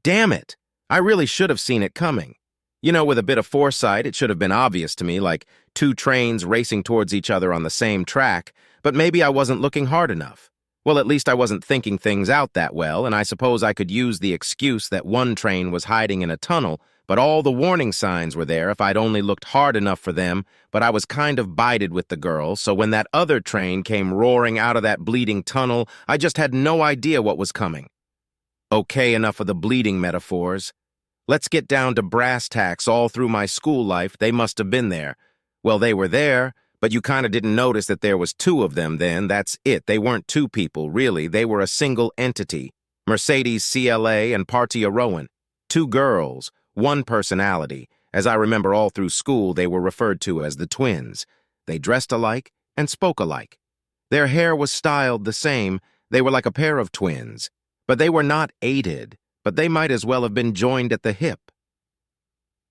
Damn it! I really should have seen it coming. You know, with a bit of foresight, it should have been obvious to me, like two trains racing towards each other on the same track, but maybe I wasn't looking hard enough. Well, at least I wasn't thinking things out that well, and I suppose I could use the excuse that one train was hiding in a tunnel, but all the warning signs were there if I'd only looked hard enough for them, but I was kind of bided with the girl, so when that other train came roaring out of that bleeding tunnel, I just had no idea what was coming. Okay, enough of the bleeding metaphors. Let's get down to brass tacks. All through my school life, they must have been there. Well, they were there, but you kind of didn't notice that there was two of them then. That's it. They weren't two people, really. They were a single entity. Mercedes CLA and Partia Rowan. Two girls, one personality. As I remember all through school, they were referred to as the twins. They dressed alike and spoke alike. Their hair was styled the same. They were like a pair of twins. But they were not aided, but they might as well have been joined at the hip.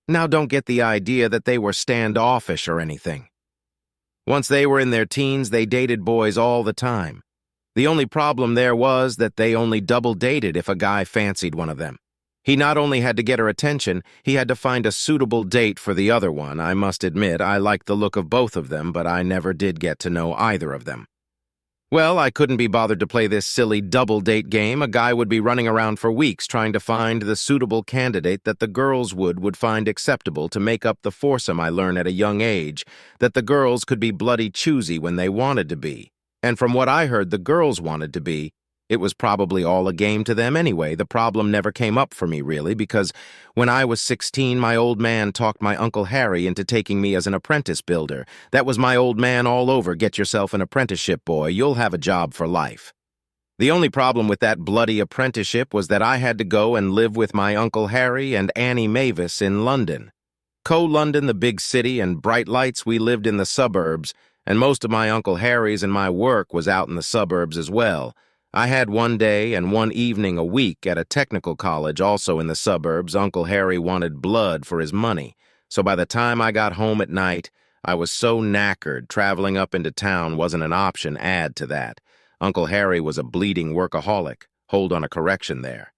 Now don't get the idea that they were standoffish or anything. Once they were in their teens, they dated boys all the time. The only problem there was that they only double-dated if a guy fancied one of them. He not only had to get her attention, he had to find a suitable date for the other one. I must admit, I liked the look of both of them, but I never did get to know either of them. Well, I couldn't be bothered to play this silly double-date game. A guy would be running around for weeks trying to find the suitable candidate that the girls would find acceptable to make up the foursome I learned at a young age, that the girls could be bloody choosy when they wanted to be. And from what I heard the girls wanted to be, it was probably all a game to them anyway. The problem never came up for me, really, because when I was 16, my old man talked my Uncle Harry into taking me as an apprentice builder. That was my old man all over. Get yourself an apprenticeship, boy. You'll have a job for life. The only problem with that bloody apprenticeship was that I had to go and live with my Uncle Harry and Annie Mavis in London. Co-London, the big city, and bright lights, we lived in the suburbs, and most of my Uncle Harry's and my work was out in the suburbs as well. I had one day and one evening a week at a technical college also in the suburbs. Uncle Harry wanted blood for his money, so by the time I got home at night, I was so knackered traveling up into town wasn't an option. Add to that, Uncle Harry was a bleeding workaholic. Hold on a correction there.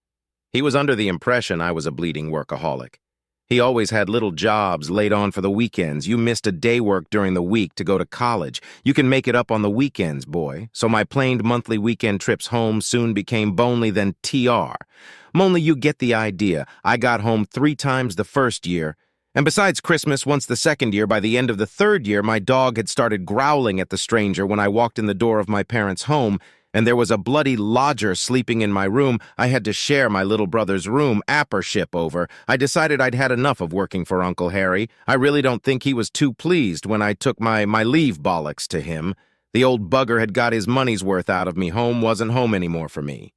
He was under the impression I was a bleeding workaholic. He always had little jobs laid on for the weekends. You missed a day work during the week to go to college. You can make it up on the weekends, boy. So my planed monthly weekend trips home soon became bonely than TR. Only you get the idea. I got home 3 times the first year. And besides Christmas, once the second year, by the end of the third year, my dog had started growling at the stranger when I walked in the door of my parents' home, and there was a bloody lodger sleeping in my room. I had to share my little brother's room, appership over. I decided I'd had enough of working for Uncle Harry. I really don't think he was too pleased when I took my leave bollocks to him. The old bugger had got his money's worth out of me. Home wasn't home anymore for me.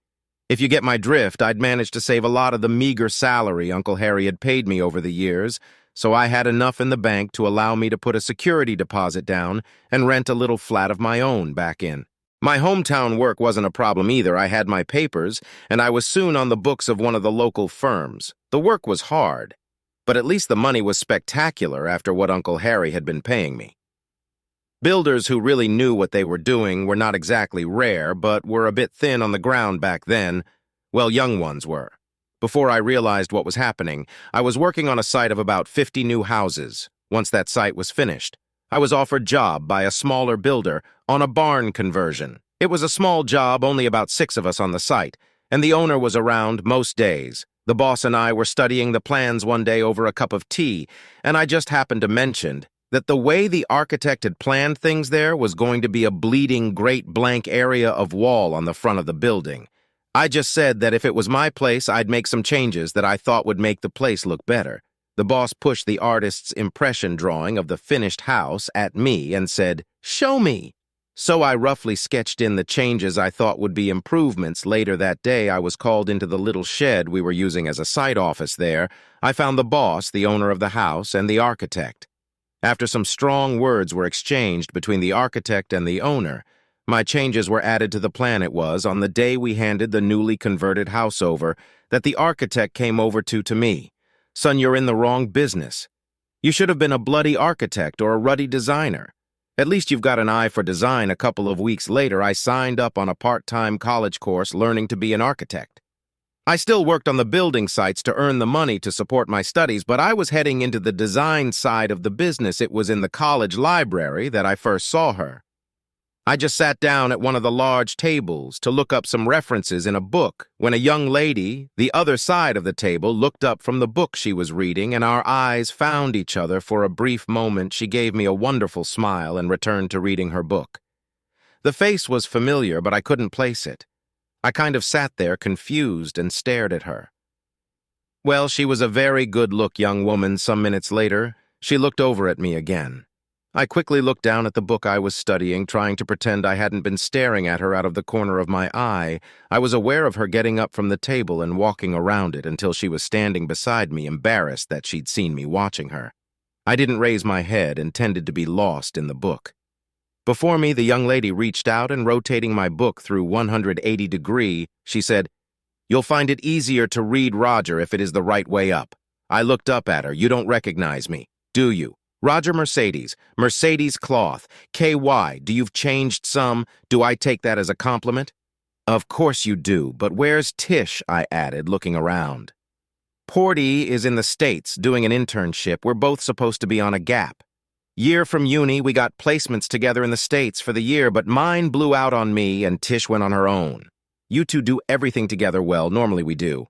If you get my drift, I'd managed to save a lot of the meager salary Uncle Harry had paid me over the years, so I had enough in the bank to allow me to put a security deposit down and rent a little flat of my own back in. My hometown work wasn't a problem either. I had my papers, and I was soon on the books of one of the local firms. The work was hard, but at least the money was spectacular after what Uncle Harry had been paying me. Builders who really knew what they were doing were not exactly rare, but were a bit thin on the ground back then. Well, young ones were. Before I realized what was happening, I was working on a site of about 50 new houses. Once that site was finished, I was offered job by a smaller builder on a barn conversion. It was a small job, only about 6 of us on the site, and the owner was around most days. The boss and I were studying the plans one day over a cup of tea, and I just happened to mention that the way the architect had planned things there was going to be a bleeding great blank area of wall on the front of the building. I just said that if it was my place, I'd make some changes that I thought would make the place look better. The boss pushed the artist's impression drawing of the finished house at me and said, "Show me." So I roughly sketched in the changes I thought would be improvements. Later that day, I was called into the little shed we were using as a site office there. I found the boss, the owner of the house, and the architect. After some strong words were exchanged between the architect and the owner, my changes were added to the plan. It was on the day we handed the newly converted house over that the architect came over to me. "Son, you're in the wrong business. You should have been a bloody architect or a ruddy designer. At least you've got an eye for design." A couple of weeks later, I signed up on a part-time college course learning to be an architect. I still worked on the building sites to earn the money to support my studies, but I was heading into the design side of the business. It was in the college library that I first saw her. I just sat down at one of the large tables to look up some references in a book when a young lady, the other side of the table, looked up from the book she was reading, and our eyes found each other for a brief moment. She gave me a wonderful smile and returned to reading her book. The face was familiar, but I couldn't place it. I kind of sat there confused and stared at her. Well, she was a very good-look young woman. Some minutes later, she looked over at me again. I quickly looked down at the book I was studying, trying to pretend I hadn't been staring at her out of the corner of my eye. I was aware of her getting up from the table and walking around it until she was standing beside me, embarrassed that she'd seen me watching her. I didn't raise my head, intended to be lost in the book. Before me, the young lady reached out and, rotating my book through 180 degrees, she said, "You'll find it easier to read Roger if it is the right way up." I looked up at her. "You don't recognize me, do you? Roger Mercedes, Mercedes Cloth, KY, do you've changed some? Do I take that as a compliment?" "Of course you do, but where's Tish?" I added, looking around. "Porty is in the States doing an internship. We're both supposed to be on a gap. Year from uni, we got placements together in the States for the year, but mine blew out on me and Tish went on her own. You two do everything together well, normally we do.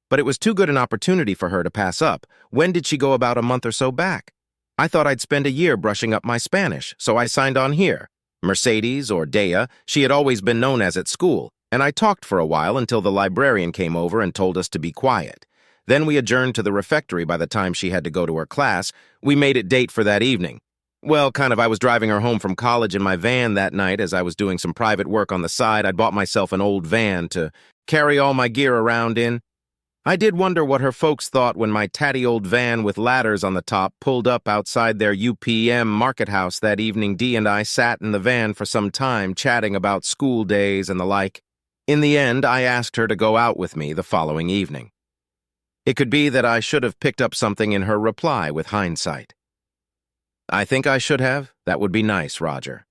But it was too good an opportunity for her to pass up. When did she go? About a month or so back. I thought I'd spend a year brushing up my Spanish, so I signed on here. Mercedes, or Dea, she had always been known as at school, and I talked for a while until the librarian came over and told us to be quiet. Then we adjourned to the refectory by the time she had to go to her class. We made it date for that evening. Well, I was driving her home from college in my van that night as I was doing some private work on the side. I'd bought myself an old van to carry all my gear around in. I did wonder what her folks thought when my tatty old van with ladders on the top pulled up outside their UPM market house that evening. Dee and I sat in the van for some time, chatting about school days and the like. In the end, I asked her to go out with me the following evening. It could be that I should have picked up something in her reply with hindsight. "I think I should have. That would be nice, Roger.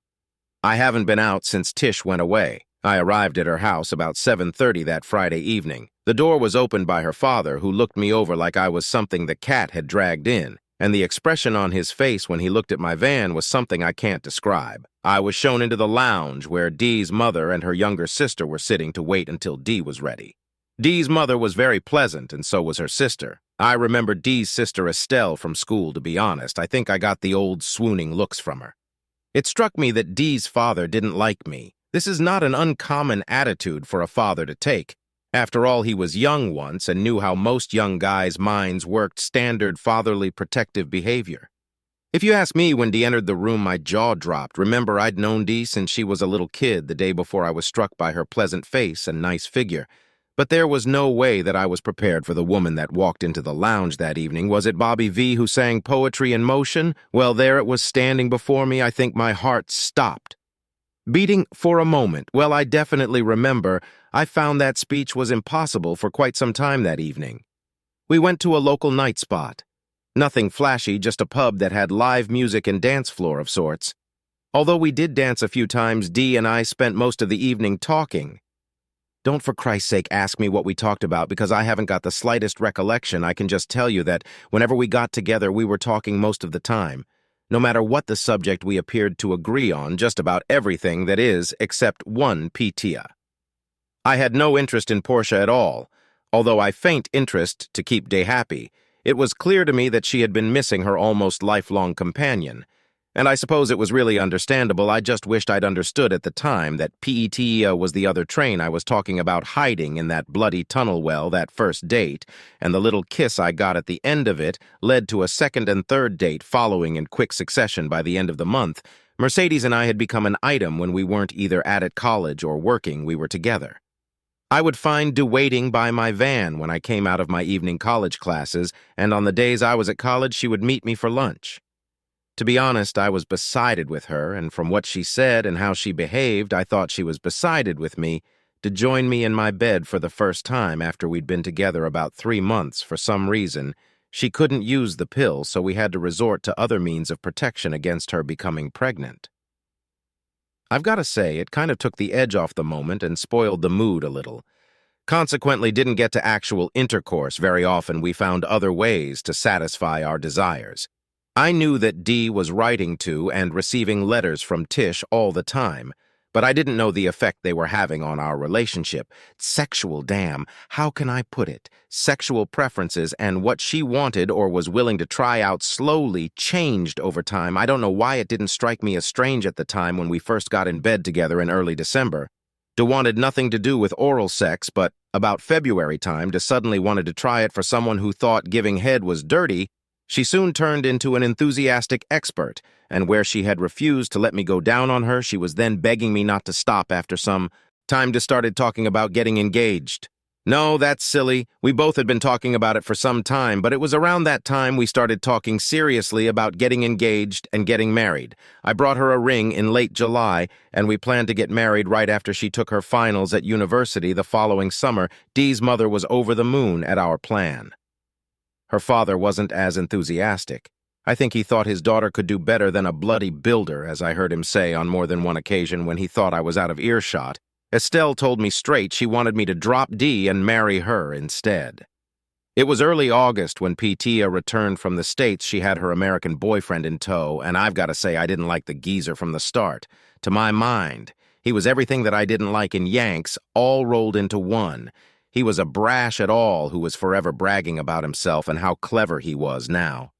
I haven't been out since Tish went away. I arrived at her house about 7:30 that Friday evening. The door was opened by her father, who looked me over like I was something the cat had dragged in, and the expression on his face when he looked at my van was something I can't describe. I was shown into the lounge where Dee's mother and her younger sister were sitting to wait until Dee was ready. Dee's mother was very pleasant, and so was her sister. I remember Dee's sister Estelle from school, to be honest. I think I got the old swooning looks from her. It struck me that Dee's father didn't like me. This is not an uncommon attitude for a father to take. After all, he was young once and knew how most young guys' minds worked, standard fatherly protective behavior. If you ask me, when Dee entered the room, my jaw dropped. Remember, I'd known Dee since she was a little kid, the day before I was struck by her pleasant face and nice figure. But there was no way that I was prepared for the woman that walked into the lounge that evening. Was it Bobby V who sang Poetry in Motion? Well, there it was standing before me. I think my heart stopped beating for a moment. Well, I definitely remember I found that speech was impossible for quite some time that evening. We went to a local night spot. Nothing flashy, just a pub that had live music and dance floor of sorts. Although we did dance a few times, Dee and I spent most of the evening talking. Don't for Christ's sake ask me what we talked about, because I haven't got the slightest recollection. I can just tell you that whenever we got together, we were talking most of the time. No matter what the subject, we appeared to agree on just about everything, that is, except one Pitia. I had no interest in Portia at all, although I feigned interest to keep Day happy. It was clear to me that she had been missing her almost lifelong companion, and I suppose it was really understandable. I just wished I'd understood at the time that Pitia was the other train I was talking about, hiding in that bloody tunnel well that first date, and the little kiss I got at the end of it led to a second and third date following in quick succession. By the end of the month, Mercedes and I had become an item. When we weren't either at college or working, we were together. I would find Dee waiting by my van when I came out of my evening college classes, and on the days I was at college, she would meet me for lunch. To be honest, I was beside with her, and from what she said and how she behaved, I thought she was beside with me to join me in my bed for the first time after we'd been together about 3 months. For some reason, she couldn't use the pill, so we had to resort to other means of protection against her becoming pregnant. I've got to say, it kind of took the edge off the moment and spoiled the mood a little. Consequently, didn't get to actual intercourse very often. We found other ways to satisfy our desires. I knew that Dee was writing to and receiving letters from Tish all the time, but I didn't know the effect they were having on our relationship. Sexual, damn, how can I put it? Sexual preferences and what she wanted or was willing to try out slowly changed over time. I don't know why it didn't strike me as strange at the time when we first got in bed together in early December. De wanted nothing to do with oral sex, but about February time, De suddenly wanted to try it for someone who thought giving head was dirty. She soon turned into an enthusiastic expert, and where she had refused to let me go down on her, she was then begging me not to stop after some time. De started talking about getting engaged. No, that's silly. We both had been talking about it for some time, but it was around that time we started talking seriously about getting engaged and getting married. I brought her a ring in late July, and we planned to get married right after she took her finals at university the following summer. Dee's mother was over the moon at our plan. Her father wasn't as enthusiastic. I think he thought his daughter could do better than a bloody builder, as I heard him say on more than one occasion when he thought I was out of earshot. Estelle told me straight she wanted me to drop Dee and marry her instead. It was early August when Petia returned from the States. She had her American boyfriend in tow, and I've got to say I didn't like the geezer from the start. To my mind, he was everything that I didn't like in Yanks, all rolled into one. He was a brash at all who was forever bragging about himself and how clever he was now.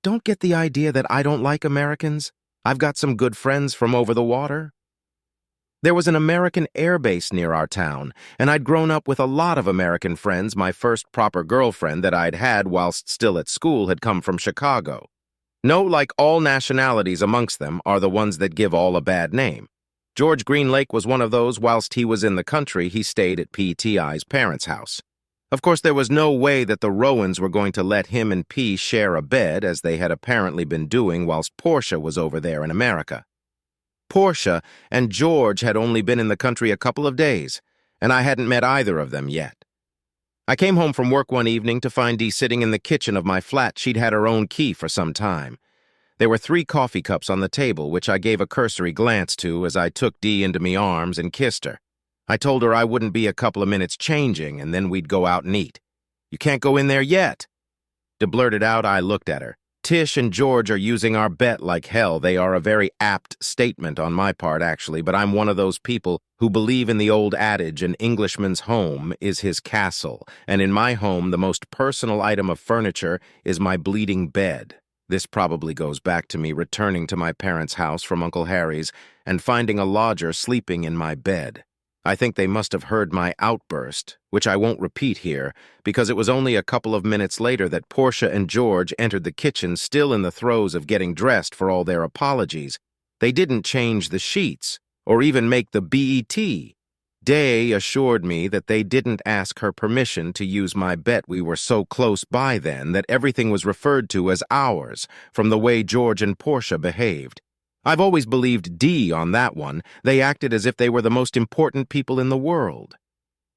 Don't get the idea that I don't like Americans. I've got some good friends from over the water. There was an American air base near our town, and I'd grown up with a lot of American friends. My first proper girlfriend that I'd had whilst still at school had come from Chicago. No, like all nationalities amongst them are the ones that give all a bad name. George Greenlake was one of those. Whilst he was in the country, he stayed at PTI's parents' house. Of course, there was no way that the Rowans were going to let him and P share a bed, as they had apparently been doing whilst Portia was over there in America. Portia and George had only been in the country a couple of days, and I hadn't met either of them yet. I came home from work one evening to find Dee sitting in the kitchen of my flat. She'd had her own key for some time. There were 3 coffee cups on the table, which I gave a cursory glance to as I took Dee into me arms and kissed her. I told her I wouldn't be a couple of minutes changing, and then we'd go out and eat. You can't go in there yet. De blurted out. I looked at her. Tish and George are using our bet like hell. They are a very apt statement on my part, actually, but I'm one of those people who believe in the old adage, an Englishman's home is his castle, and in my home, the most personal item of furniture is my bleeding bed. This probably goes back to me returning to my parents' house from Uncle Harry's and finding a lodger sleeping in my bed. I think they must have heard my outburst, which I won't repeat here, because it was only a couple of minutes later that Portia and George entered the kitchen, still in the throes of getting dressed for all their apologies. They didn't change the sheets, or even make the BET. Day assured me that they didn't ask her permission to use my bet. We were so close by then that everything was referred to as ours, from the way George and Portia behaved. I've always believed Dee on that one. They acted as if they were the most important people in the world.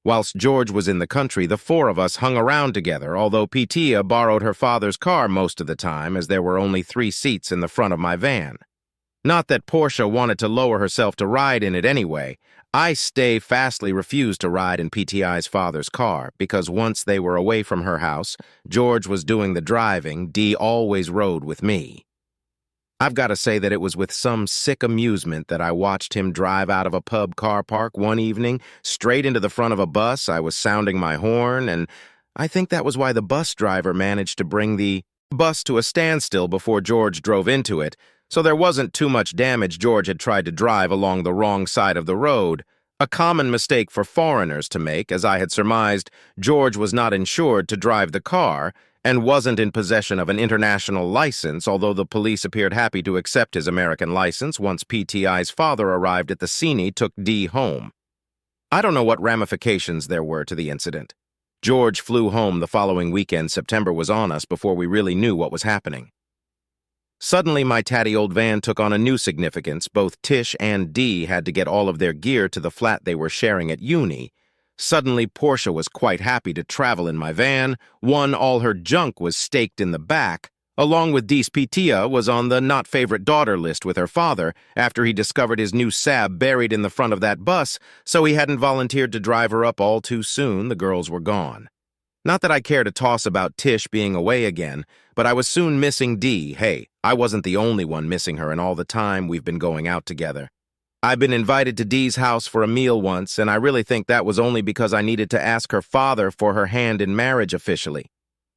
Whilst George was in the country, the 4 of us hung around together, although Petia borrowed her father's car most of the time, as there were only 3 seats in the front of my van. Not that Portia wanted to lower herself to ride in it anyway. I fastly refused to ride in PTI's father's car, because once they were away from her house, George was doing the driving. Dee always rode with me. I've got to say that it was with some sick amusement that I watched him drive out of a pub car park one evening, straight into the front of a bus. I was sounding my horn, and I think that was why the bus driver managed to bring the bus to a standstill before George drove into it, so there wasn't too much damage. George had tried to drive along the wrong side of the road, a common mistake for foreigners to make. As I had surmised, George was not insured to drive the car, and wasn't in possession of an international license, although the police appeared happy to accept his American license once PTI's father arrived at the scene. He took Dee home. I don't know what ramifications there were to the incident. George flew home the following weekend. September was on us before we really knew what was happening. Suddenly, my tatty old van took on a new significance. Both Tish and Dee had to get all of their gear to the flat they were sharing at uni. Suddenly, Portia was quite happy to travel in my van. All her junk was staked in the back. Along with Dee's Pitia was on the not-favorite-daughter list with her father after he discovered his new Sab buried in the front of that bus, so he hadn't volunteered to drive her up all too soon. The girls were gone. Not that I care to toss about Tish being away again, but I was soon missing Dee. Hey, I wasn't the only one missing her in all the time we've been going out together. I've been invited to Dee's house for a meal once, and I really think that was only because I needed to ask her father for her hand in marriage officially.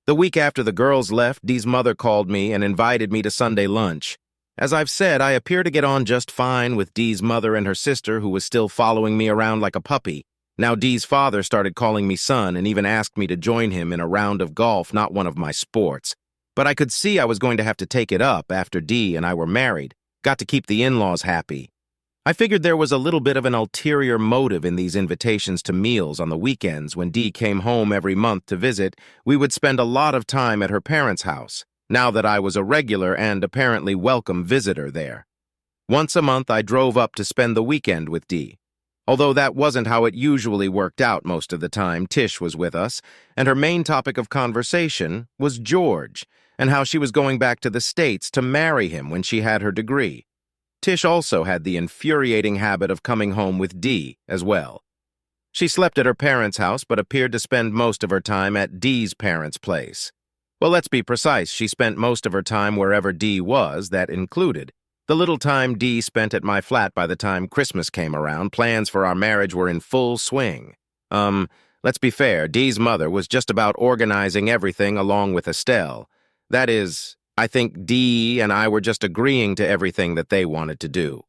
The week after the girls left, Dee's mother called me and invited me to Sunday lunch. As I've said, I appear to get on just fine with Dee's mother and her sister, who was still following me around like a puppy. Now Dee's father started calling me son and even asked me to join him in a round of golf, not one of my sports. But I could see I was going to have to take it up after Dee and I were married. Got to keep the in-laws happy. I figured there was a little bit of an ulterior motive in these invitations to meals on the weekends. When Dee came home every month to visit, we would spend a lot of time at her parents' house, now that I was a regular and apparently welcome visitor there. Once a month, I drove up to spend the weekend with Dee. Although that wasn't how it usually worked out most of the time, Tish was with us, and her main topic of conversation was George, and how she was going back to the States to marry him when she had her degree. Tish also had the infuriating habit of coming home with Dee as well. She slept at her parents' house but appeared to spend most of her time at Dee's parents' place. Well, let's be precise, she spent most of her time wherever Dee was, that included the little time Dee spent at my flat. By the time Christmas came around, plans for our marriage were in full swing. Let's be fair, Dee's mother was just about organizing everything along with Estelle. That is, I think Dee and I were just agreeing to everything that they wanted to do.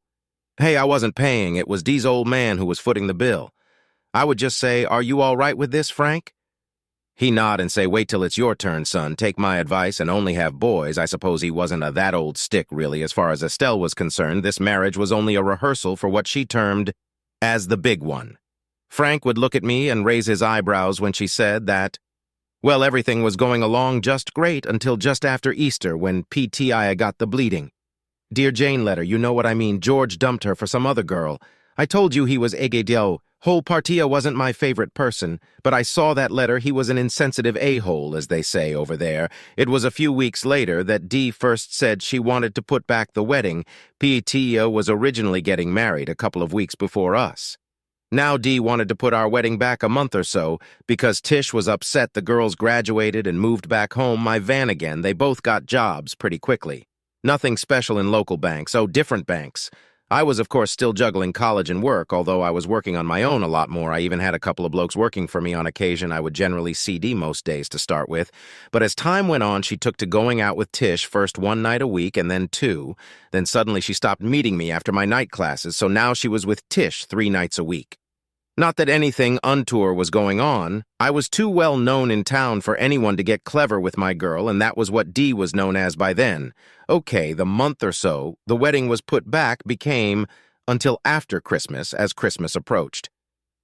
Hey, I wasn't paying, it was Dee's old man who was footing the bill. I would just say, "Are you all right with this, Frank?" He'd nod and say, "Wait till it's your turn, son. Take my advice and only have boys." I suppose he wasn't a that old stick, really. As far as Estelle was concerned, this marriage was only a rehearsal for what she termed as the big one. Frank would look at me and raise his eyebrows when she said that, well, everything was going along just great until just after Easter when PTI got the bleeding. Dear Jane letter, you know what I mean. George dumped her for some other girl. I told you he was Egedio. Whole Partia wasn't my favorite person, but I saw that letter. He was an insensitive a-hole, as they say over there. It was a few weeks later that Dee first said she wanted to put back the wedding. Partia was originally getting married a couple of weeks before us. Now Dee wanted to put our wedding back a month or so because Tish was upset the girls graduated and moved back home my van again. They both got jobs pretty quickly. Nothing special in local banks, different banks. I was, of course, still juggling college and work, although I was working on my own a lot more. I even had a couple of blokes working for me on occasion. I would generally CD most days to start with. But as time went on, she took to going out with Tish, first one night a week and then two. Then suddenly she stopped meeting me after my night classes, so now she was with Tish 3 nights a week. Not that anything untour was going on. I was too well known in town for anyone to get clever with my girl, and that was what Dee was known as by then. Okay, the month or so the wedding was put back became until after Christmas, as Christmas approached.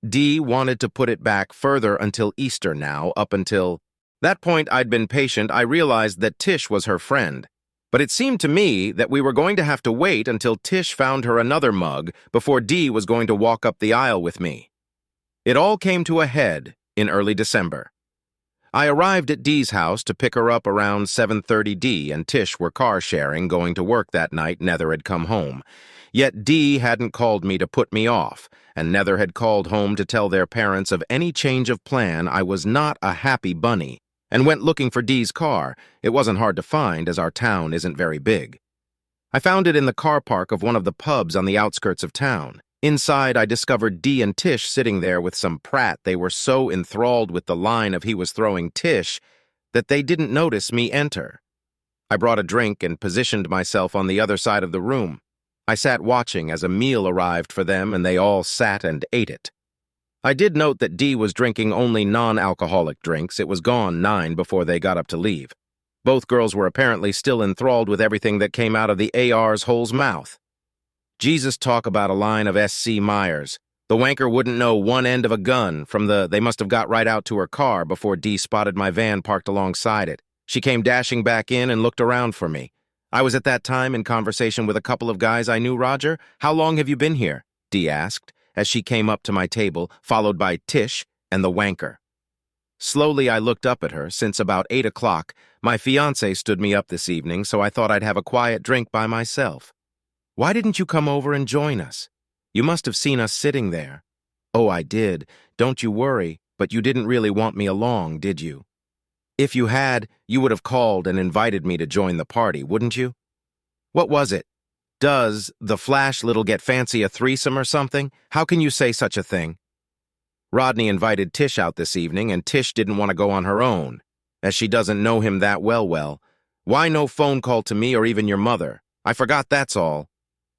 Dee wanted to put it back further until Easter now, up until that point I'd been patient. I realized that Tish was her friend. But it seemed to me that we were going to have to wait until Tish found her another mug before Dee was going to walk up the aisle with me. It all came to a head in early December. I arrived at Dee's house to pick her up around 7:30. Dee and Tish were car-sharing, going to work that night. Nether had come home. Yet Dee hadn't called me to put me off, and Nether had called home to tell their parents of any change of plan. I was not a happy bunny, and went looking for Dee's car. It wasn't hard to find, as our town isn't very big. I found it in the car park of one of the pubs on the outskirts of town. Inside, I discovered Dee and Tish sitting there with some prat. They were so enthralled with the line of he was throwing Tish that they didn't notice me enter. I brought a drink and positioned myself on the other side of the room. I sat watching as a meal arrived for them, and they all sat and ate it. I did note that Dee was drinking only non-alcoholic drinks. It was gone 9 before they got up to leave. Both girls were apparently still enthralled with everything that came out of the AR's hole's mouth. Jesus talk about a line of S.C. Myers. The wanker wouldn't know one end of a gun from they must have got right out to her car before Dee spotted my van parked alongside it. She came dashing back in and looked around for me. I was at that time in conversation with a couple of guys I knew. Roger, how long have you been here? Dee asked as she came up to my table, followed by Tish and the wanker. Slowly, I looked up at her. Since about 8 o'clock, my fiancé stood me up this evening, so I thought I'd have a quiet drink by myself. Why didn't you come over and join us? You must have seen us sitting there. Oh, I did. Don't you worry, but you didn't really want me along, did you? If you had, you would have called and invited me to join the party, wouldn't you? What was it? Does the Flash little get fancy a threesome or something? How can you say such a thing? Rodney invited Tish out this evening, and Tish didn't want to go on her own, as she doesn't know him that well. Why no phone call to me or even your mother? I forgot, that's all.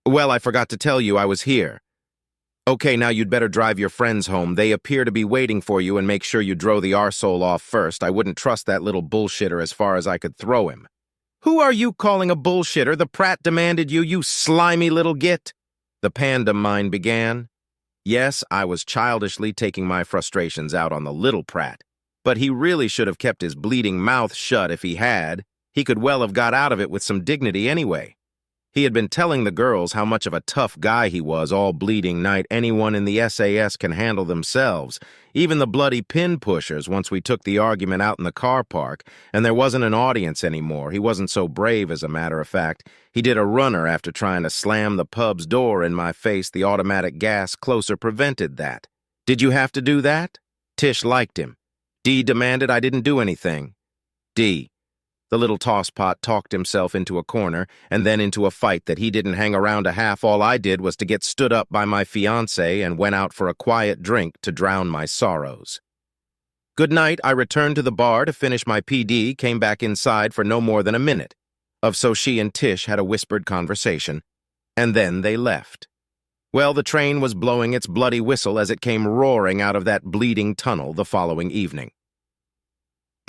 Well, I forgot to tell you I was here. Okay, now you'd better drive your friends home. They appear to be waiting for you, and make sure you drow the arsehole off first. I wouldn't trust that little bullshitter as far as I could throw him. Who are you calling a bullshitter? The Pratt demanded you, you slimy little git. The panda mine began. Yes, I was childishly taking my frustrations out on the little Pratt, but he really should have kept his bleeding mouth shut if he had. He could well have got out of it with some dignity anyway. He had been telling the girls how much of a tough guy he was all bleeding night. Anyone in the SAS can handle themselves, even the bloody pin pushers, once we took the argument out in the car park, and there wasn't an audience anymore. He wasn't so brave, as a matter of fact. He did a runner after trying to slam the pub's door in my face. The automatic gas closer prevented that. Did you have to do that? Tish liked him. Dee demanded. I didn't do anything. Dee. The little tosspot talked himself into a corner and then into a fight that he didn't hang around a half. All I did was to get stood up by my fiancé and went out for a quiet drink to drown my sorrows. Good night. I returned to the bar to finish my PD, came back inside for no more than a minute. So she and Tish had a whispered conversation, and then they left. Well, the train was blowing its bloody whistle as it came roaring out of that bleeding tunnel the following evening.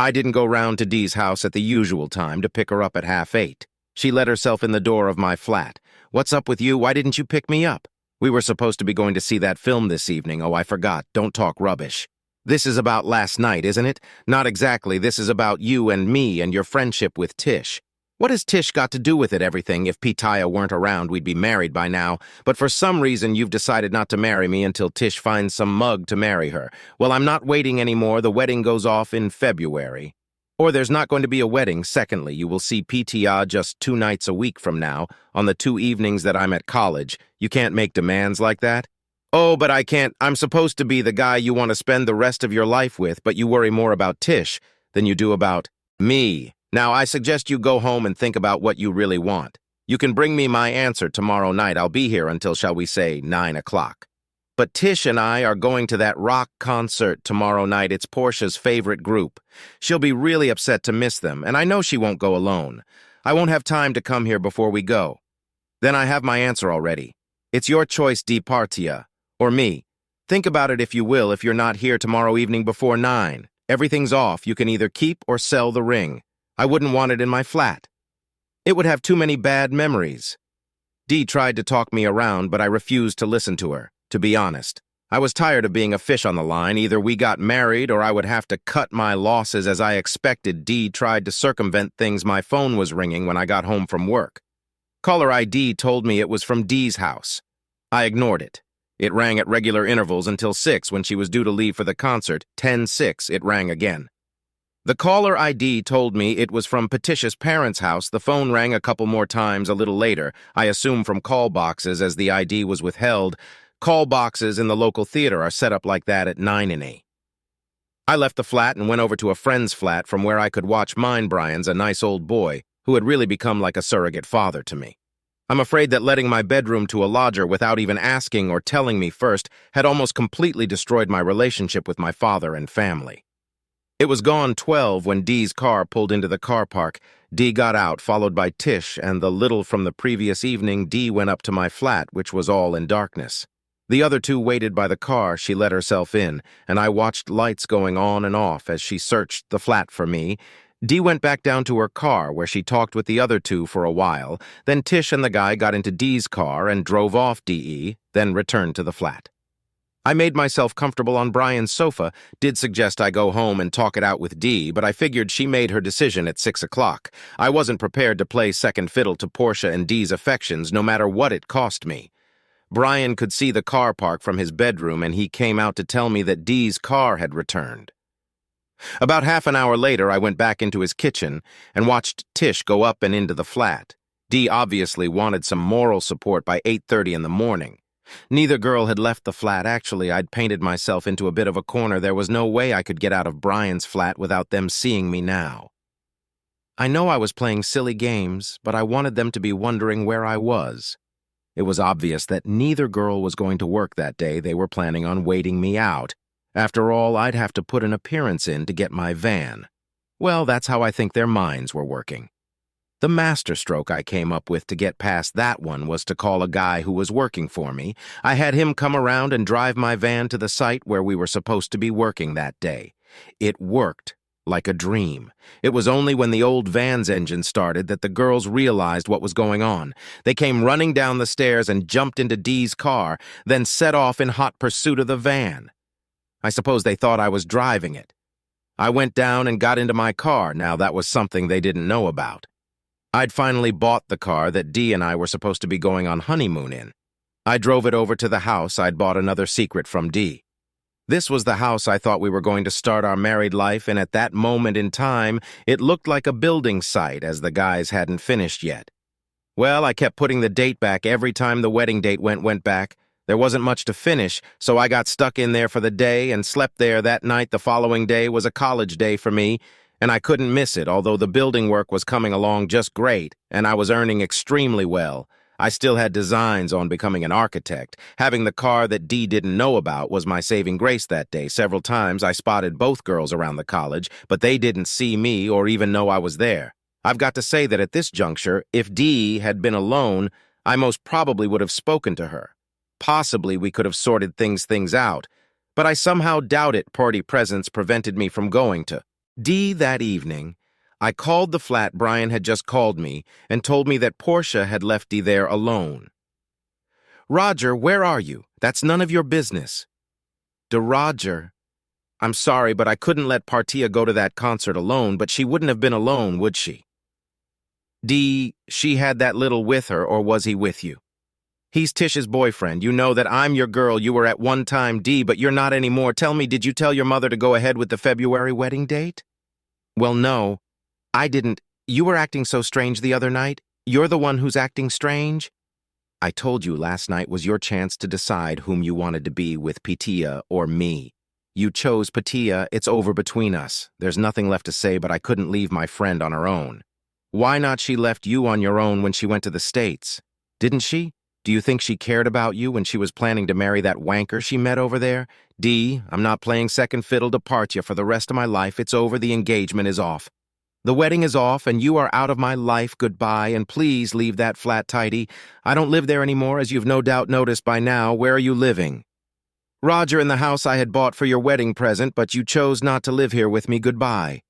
I didn't go round to Dee's house at the usual time to pick her up at 8:30. She let herself in the door of my flat. What's up with you? Why didn't you pick me up? We were supposed to be going to see that film this evening. Oh, I forgot. Don't talk rubbish. This is about last night, isn't it? Not exactly. This is about you and me and your friendship with Tish. What has Tish got to do with it, everything? If Pitaya weren't around, we'd be married by now. But for some reason, you've decided not to marry me until Tish finds some mug to marry her. Well, I'm not waiting anymore. The wedding goes off in February. Or there's not going to be a wedding. Secondly, you will see Pitaya just 2 nights a week from now, on the 2 evenings that I'm at college. You can't make demands like that. Oh, but I can't. I'm supposed to be the guy you want to spend the rest of your life with, but you worry more about Tish than you do about me. Now, I suggest you go home and think about what you really want. You can bring me my answer tomorrow night. I'll be here until, shall we say, 9 o'clock. But Tish and I are going to that rock concert tomorrow night. It's Portia's favorite group. She'll be really upset to miss them, and I know she won't go alone. I won't have time to come here before we go. Then I have my answer already. It's your choice, Di Partia, or me. Think about it if you will. If you're not here tomorrow evening before 9, everything's off. You can either keep or sell the ring. I wouldn't want it in my flat. It would have too many bad memories. Dee tried to talk me around, but I refused to listen to her, to be honest. I was tired of being a fish on the line. Either we got married or I would have to cut my losses as I expected. Dee tried to circumvent things. My phone was ringing when I got home from work. Caller ID told me it was from Dee's house. I ignored it. It rang at regular intervals until 6 when she was due to leave for the concert. 10:06, it rang again. The caller ID told me it was from Petitia's parents' house. The phone rang a couple more times a little later, I assume from call boxes as the ID was withheld. Call boxes in the local theater are set up like that at 9 and 8. I left the flat and went over to a friend's flat from where I could watch mine. Brian's a nice old boy who had really become like a surrogate father to me. I'm afraid that letting my bedroom to a lodger without even asking or telling me first had almost completely destroyed my relationship with my father and family. It was gone 12 when Dee's car pulled into the car park. Dee got out, followed by Tish, and the little from the previous evening. Dee went up to my flat, which was all in darkness. The other two waited by the car. She let herself in, and I watched lights going on and off as she searched the flat for me. Dee went back down to her car, where she talked with the other two for a while. Then Tish and the guy got into Dee's car and drove off DE, then returned to the flat. I made myself comfortable on Brian's sofa, did suggest I go home and talk it out with Dee, but I figured she made her decision at 6 o'clock. I wasn't prepared to play second fiddle to Portia and Dee's affections, no matter what it cost me. Brian could see the car park from his bedroom, and he came out to tell me that Dee's car had returned. About half an hour later, I went back into his kitchen and watched Tish go up and into the flat. Dee obviously wanted some moral support by 8:30 in the morning. Neither girl had left the flat. Actually, I'd painted myself into a bit of a corner. There was no way I could get out of Brian's flat without them seeing me now. I know I was playing silly games, but I wanted them to be wondering where I was. It was obvious that neither girl was going to work that day. They were planning on waiting me out. After all, I'd have to put an appearance in to get my van. Well, that's how I think their minds were working. The masterstroke I came up with to get past that one was to call a guy who was working for me. I had him come around and drive my van to the site where we were supposed to be working that day. It worked like a dream. It was only when the old van's engine started that the girls realized what was going on. They came running down the stairs and jumped into Dee's car, then set off in hot pursuit of the van. I suppose they thought I was driving it. I went down and got into my car. Now that was something they didn't know about. I'd finally bought the car that Dee and I were supposed to be going on honeymoon in. I drove it over to the house I'd bought another secret from Dee. This was the house I thought we were going to start our married life, and at that moment in time, it looked like a building site as the guys hadn't finished yet. Well, I kept putting the date back every time the wedding date went back. There wasn't much to finish, so I got stuck in there for the day and slept there that night. The following day was a college day for me, and I couldn't miss it. Although the building work was coming along just great, and I was earning extremely well, I still had designs on becoming an architect. Having the car that Dee didn't know about was my saving grace that day. Several times I spotted both girls around the college, but they didn't see me or even know I was there. I've got to say that at this juncture, if Dee had been alone, I most probably would have spoken to her. Possibly we could have sorted things out, but I somehow doubt it. Party presence prevented me from going to Dee that evening. I called the flat Brian had just called me and told me that Portia had left Dee there alone. "Roger, where are you? That's none of your business." "Roger, I'm sorry, but I couldn't let Partia go to that concert alone, but she wouldn't have been alone, would she?" "Dee, she had that little with her, or was he with you?" "He's Tish's boyfriend. You know that I'm your girl. You were at one time, Dee, but you're not anymore. Tell me, did you tell your mother to go ahead with the February wedding date?" "Well, no, I didn't. You were acting so strange the other night. You're the one who's acting strange." "I told you last night was your chance to decide whom you wanted to be with, Patia or me. You chose Patia. It's over between us. There's nothing left to say, but I couldn't leave my friend on her own." "Why not? She left you on your own when she went to the States. Didn't she? Do you think she cared about you when she was planning to marry that wanker she met over there? Dee, I'm not playing second fiddle to Partia for the rest of my life. It's over. The engagement is off. The wedding is off, and you are out of my life. Goodbye, and please leave that flat tidy. I don't live there anymore, as you've no doubt noticed by now. Where are you living?" "Roger, in the house I had bought for your wedding present, but you chose not to live here with me. Goodbye."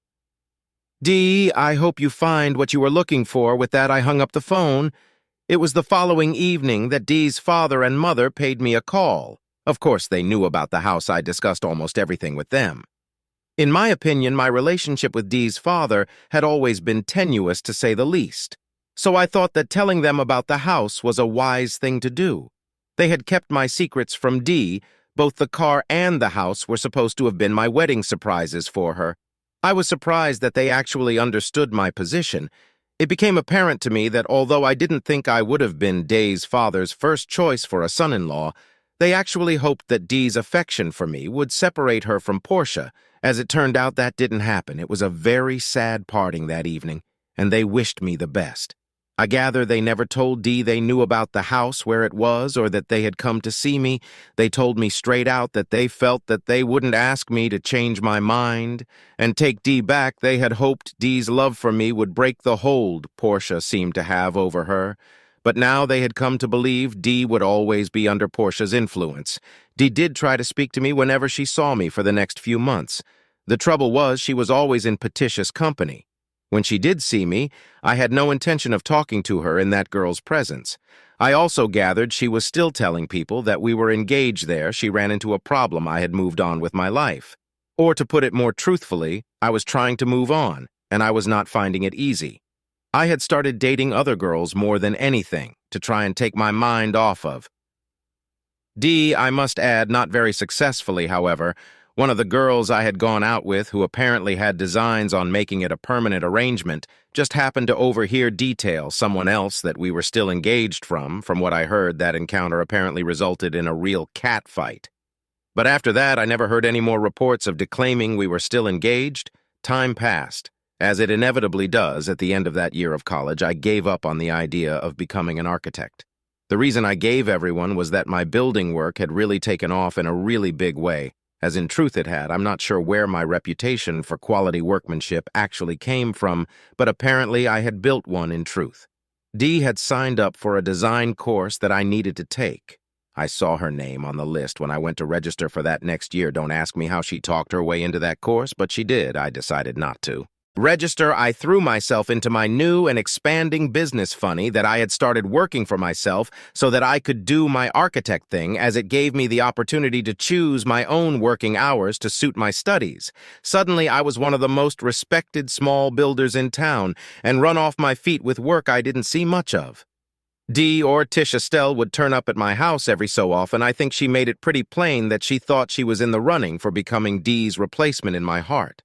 "Dee, I hope you find what you were looking for." With that, I hung up the phone. It was the following evening that Dee's father and mother paid me a call. Of course, they knew about the house. I discussed almost everything with them. In my opinion, my relationship with Dee's father had always been tenuous, to say the least. So I thought that telling them about the house was a wise thing to do. They had kept my secrets from Dee. Both the car and the house were supposed to have been my wedding surprises for her. I was surprised that they actually understood my position. It became apparent to me that although I didn't think I would have been Dee's father's first choice for a son-in-law, they actually hoped that Dee's affection for me would separate her from Portia. As it turned out, that didn't happen. It was a very sad parting that evening, and they wished me the best. I gather they never told Dee they knew about the house, where it was, or that they had come to see me. They told me straight out that they felt that they wouldn't ask me to change my mind and take Dee back. They had hoped Dee's love for me would break the hold Portia seemed to have over her. But now they had come to believe Dee would always be under Portia's influence. Dee did try to speak to me whenever she saw me for the next few months. The trouble was she was always in Patitia's company. When she did see me, I had no intention of talking to her in that girl's presence. I also gathered she was still telling people that we were engaged there. She ran into a problem. I had moved on with my life. Or to put it more truthfully, I was trying to move on, and I was not finding it easy. I had started dating other girls more than anything to try and take my mind off of Dee. I must add, not very successfully, however. One of the girls I had gone out with, who apparently had designs on making it a permanent arrangement, just happened to overhear detail someone else that we were still engaged from. From what I heard, that encounter apparently resulted in a real cat fight. But after that, I never heard any more reports of declaiming we were still engaged. Time passed. As it inevitably does at the end of that year of college, I gave up on the idea of becoming an architect. The reason I gave everyone was that my building work had really taken off in a really big way. As in truth it had. I'm not sure where my reputation for quality workmanship actually came from, but apparently I had built one in truth. Dee had signed up for a design course that I needed to take. I saw her name on the list when I went to register for that next year. Don't ask me how she talked her way into that course, but she did. I decided not to. Register, I threw myself into my new and expanding business funny that I had started working for myself so that I could do my architect thing, as it gave me the opportunity to choose my own working hours to suit my studies. Suddenly, I was one of the most respected small builders in town and run off my feet with work I didn't see much of. Dee or Tish Estelle would turn up at my house every so often. I think she made it pretty plain that she thought she was in the running for becoming Dee's replacement in my heart.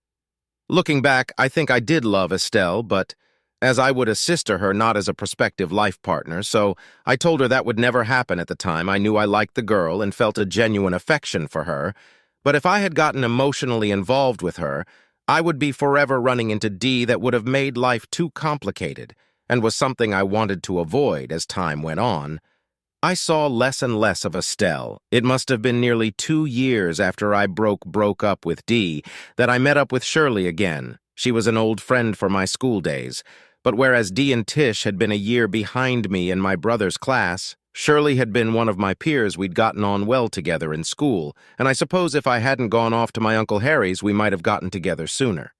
Looking back, I think I did love Estelle, but as I would assist her, not as a prospective life partner, so I told her that would never happen at the time. I knew I liked the girl and felt a genuine affection for her, but if I had gotten emotionally involved with her, I would be forever running into Dee. That would have made life too complicated, and was something I wanted to avoid as time went on. I saw less and less of Estelle. It must have been nearly 2 years after I broke up with Dee that I met up with Shirley again. She was an old friend from my school days. But whereas Dee and Tish had been a year behind me in my brother's class, Shirley had been one of my peers. We'd gotten on well together in school, and I suppose if I hadn't gone off to my Uncle Harry's, we might have gotten together sooner.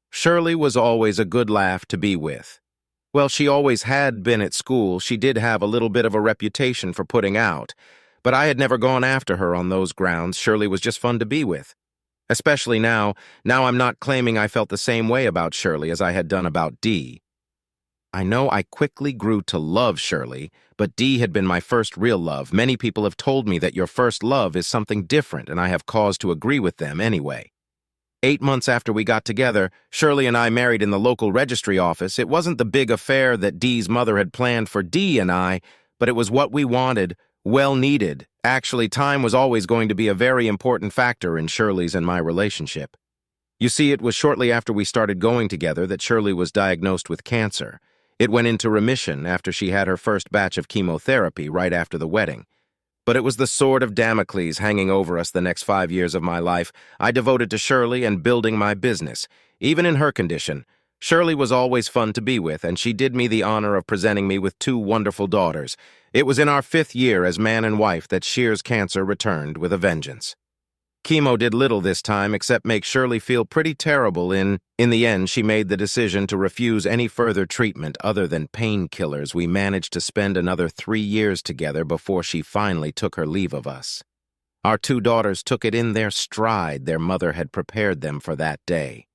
Shirley was always a good laugh to be with. Well, she always had been at school. She did have a little bit of a reputation for putting out, but I had never gone after her on those grounds. Shirley was just fun to be with. Especially now I'm not claiming I felt the same way about Shirley as I had done about Dee. I know I quickly grew to love Shirley, but Dee had been my first real love. Many people have told me that your first love is something different, and I have cause to agree with them anyway. 8 months after we got together, Shirley and I married in the local registry office. It wasn't the big affair that Dee's mother had planned for Dee and I, but it was what we wanted, well needed. Actually, time was always going to be a very important factor in Shirley's and my relationship. You see, it was shortly after we started going together that Shirley was diagnosed with cancer. It went into remission after she had her first batch of chemotherapy right after the wedding. But it was the sword of Damocles hanging over us the next 5 years of my life. I devoted to Shirley and building my business. Even in her condition, Shirley was always fun to be with, and she did me the honor of presenting me with 2 wonderful daughters. It was in our 5th year as man and wife that Shear's cancer returned with a vengeance. Chemo did little this time except make Shirley feel pretty terrible. In the end, she made the decision to refuse any further treatment other than painkillers. We managed to spend another 3 years together before she finally took her leave of us. Our 2 daughters took it in their stride. Their mother had prepared them for that day.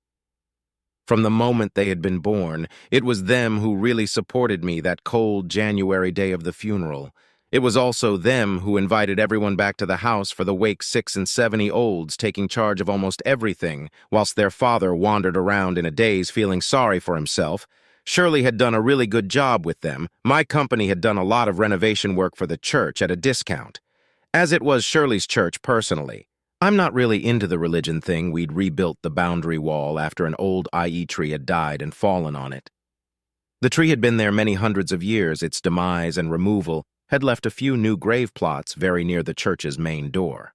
From the moment they had been born, it was them who really supported me that cold January day of the funeral. It was also them who invited everyone back to the house for the wake. 6 and 70-olds taking charge of almost everything, whilst their father wandered around in a daze feeling sorry for himself. Shirley had done a really good job with them. My company had done a lot of renovation work for the church at a discount, as it was Shirley's church personally. I'm not really into the religion thing. We'd rebuilt the boundary wall after an old IE tree had died and fallen on it. The tree had been there many hundreds of years. Its demise and removal had left a few new grave plots very near the church's main door.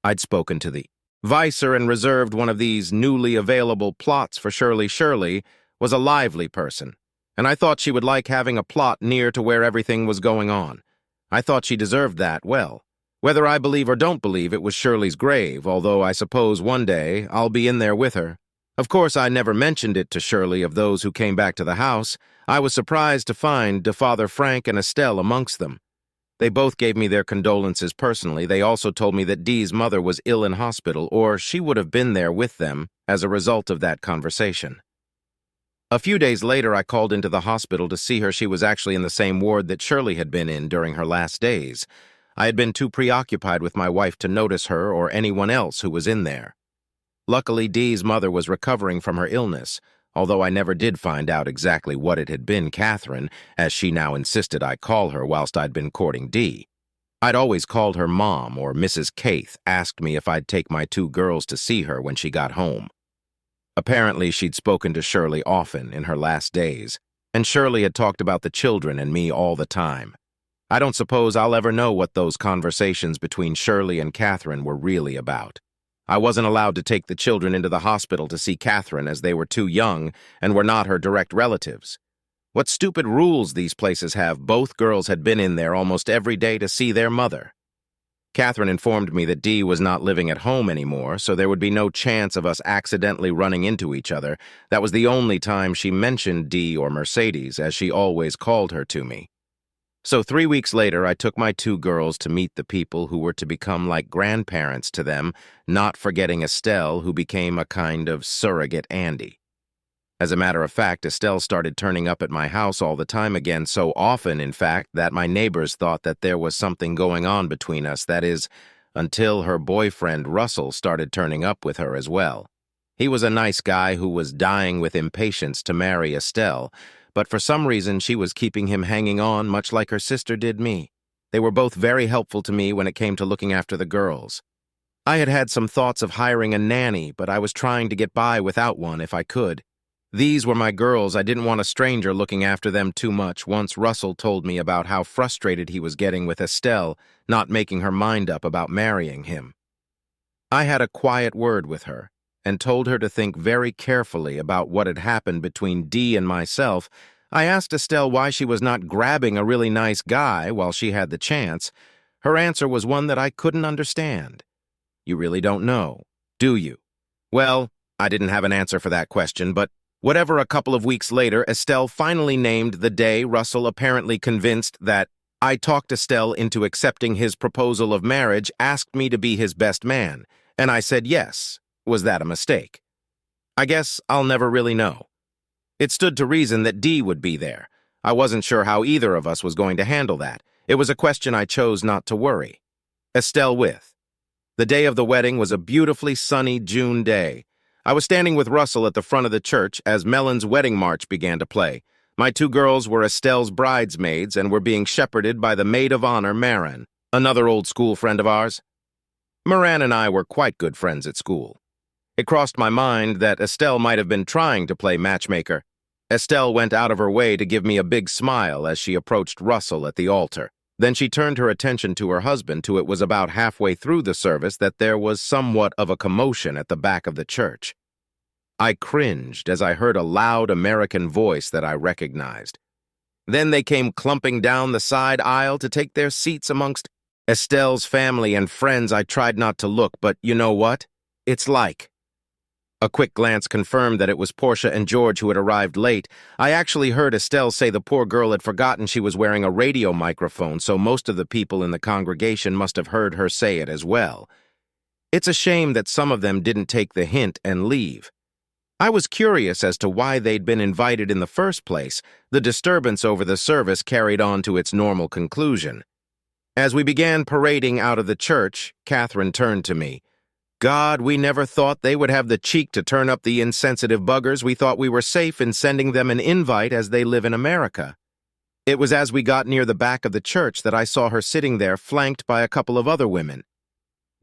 I'd spoken to the vicar and reserved one of these newly available plots for Shirley. Shirley was a lively person, and I thought she would like having a plot near to where everything was going on. I thought she deserved that well. Whether I believe or don't believe it was Shirley's grave, although I suppose one day I'll be in there with her. Of course, I never mentioned it to Shirley of those who came back to the house. I was surprised to find Father Frank and Estelle amongst them. They both gave me their condolences personally. They also told me that Dee's mother was ill in hospital, or she would have been there with them as a result of that conversation. A few days later, I called into the hospital to see her. She was actually in the same ward that Shirley had been in during her last days. I had been too preoccupied with my wife to notice her or anyone else who was in there. Luckily, Dee's mother was recovering from her illness, although I never did find out exactly what it had been Catherine, as she now insisted I call her whilst I'd been courting Dee. I'd always called her Mom, or Mrs. Caith asked me if I'd take my two girls to see her when she got home. Apparently, she'd spoken to Shirley often in her last days, and Shirley had talked about the children and me all the time. I don't suppose I'll ever know what those conversations between Shirley and Catherine were really about. I wasn't allowed to take the children into the hospital to see Catherine as they were too young and were not her direct relatives. What stupid rules these places have. Both girls had been in there almost every day to see their mother. Catherine informed me that Dee was not living at home anymore, so there would be no chance of us accidentally running into each other. That was the only time she mentioned Dee or Mercedes, as she always called her to me. So 3 weeks later, I took my two girls to meet the people who were to become like grandparents to them, not forgetting Estelle, who became a kind of surrogate Andy. As a matter of fact, Estelle started turning up at my house all the time again, so often, in fact, that my neighbors thought that there was something going on between us, that is, until her boyfriend Russell started turning up with her as well. He was a nice guy who was dying with impatience to marry Estelle, but for some reason she was keeping him hanging on, much like her sister did me. They were both very helpful to me when it came to looking after the girls. I had had some thoughts of hiring a nanny, but I was trying to get by without one if I could. These were my girls. I didn't want a stranger looking after them too much. Once Russell told me about how frustrated he was getting with Estelle, not making her mind up about marrying him. I had a quiet word with her, and told her to think very carefully about what had happened between Dee and myself. I asked Estelle why she was not grabbing a really nice guy while she had the chance. Her answer was one that I couldn't understand. You really don't know, do you? Well, I didn't have an answer for that question, but whatever, a couple of weeks later, Estelle finally named the day Russell, apparently convinced that I talked Estelle into accepting his proposal of marriage, asked me to be his best man, and I said yes. Was that a mistake? I guess I'll never really know. It stood to reason that Dee would be there. I wasn't sure how either of us was going to handle that. It was a question I chose not to worry. Estelle with. The day of the wedding was a beautifully sunny June day. I was standing with Russell at the front of the church as Mellon's wedding march began to play. My two girls were Estelle's bridesmaids and were being shepherded by the maid of honor, Marin, another old school friend of ours. Moran and I were quite good friends at school. It crossed my mind that Estelle might have been trying to play matchmaker. Estelle went out of her way to give me a big smile as she approached Russell at the altar. Then she turned her attention to her husband, who it was about halfway through the service that there was somewhat of a commotion at the back of the church. I cringed as I heard a loud American voice that I recognized. Then they came clumping down the side aisle to take their seats amongst Estelle's family and friends. I tried not to look, but you know what? It's like. A quick glance confirmed that it was Portia and George who had arrived late. I actually heard Estelle say the poor girl had forgotten she was wearing a radio microphone, so most of the people in the congregation must have heard her say it as well. It's a shame that some of them didn't take the hint and leave. I was curious as to why they'd been invited in the first place. The disturbance over the service carried on to its normal conclusion. As we began parading out of the church, Catherine turned to me. God, we never thought they would have the cheek to turn up the insensitive buggers. We thought we were safe in sending them an invite as they live in America. It was as we got near the back of the church that I saw her sitting there, flanked by a couple of other women.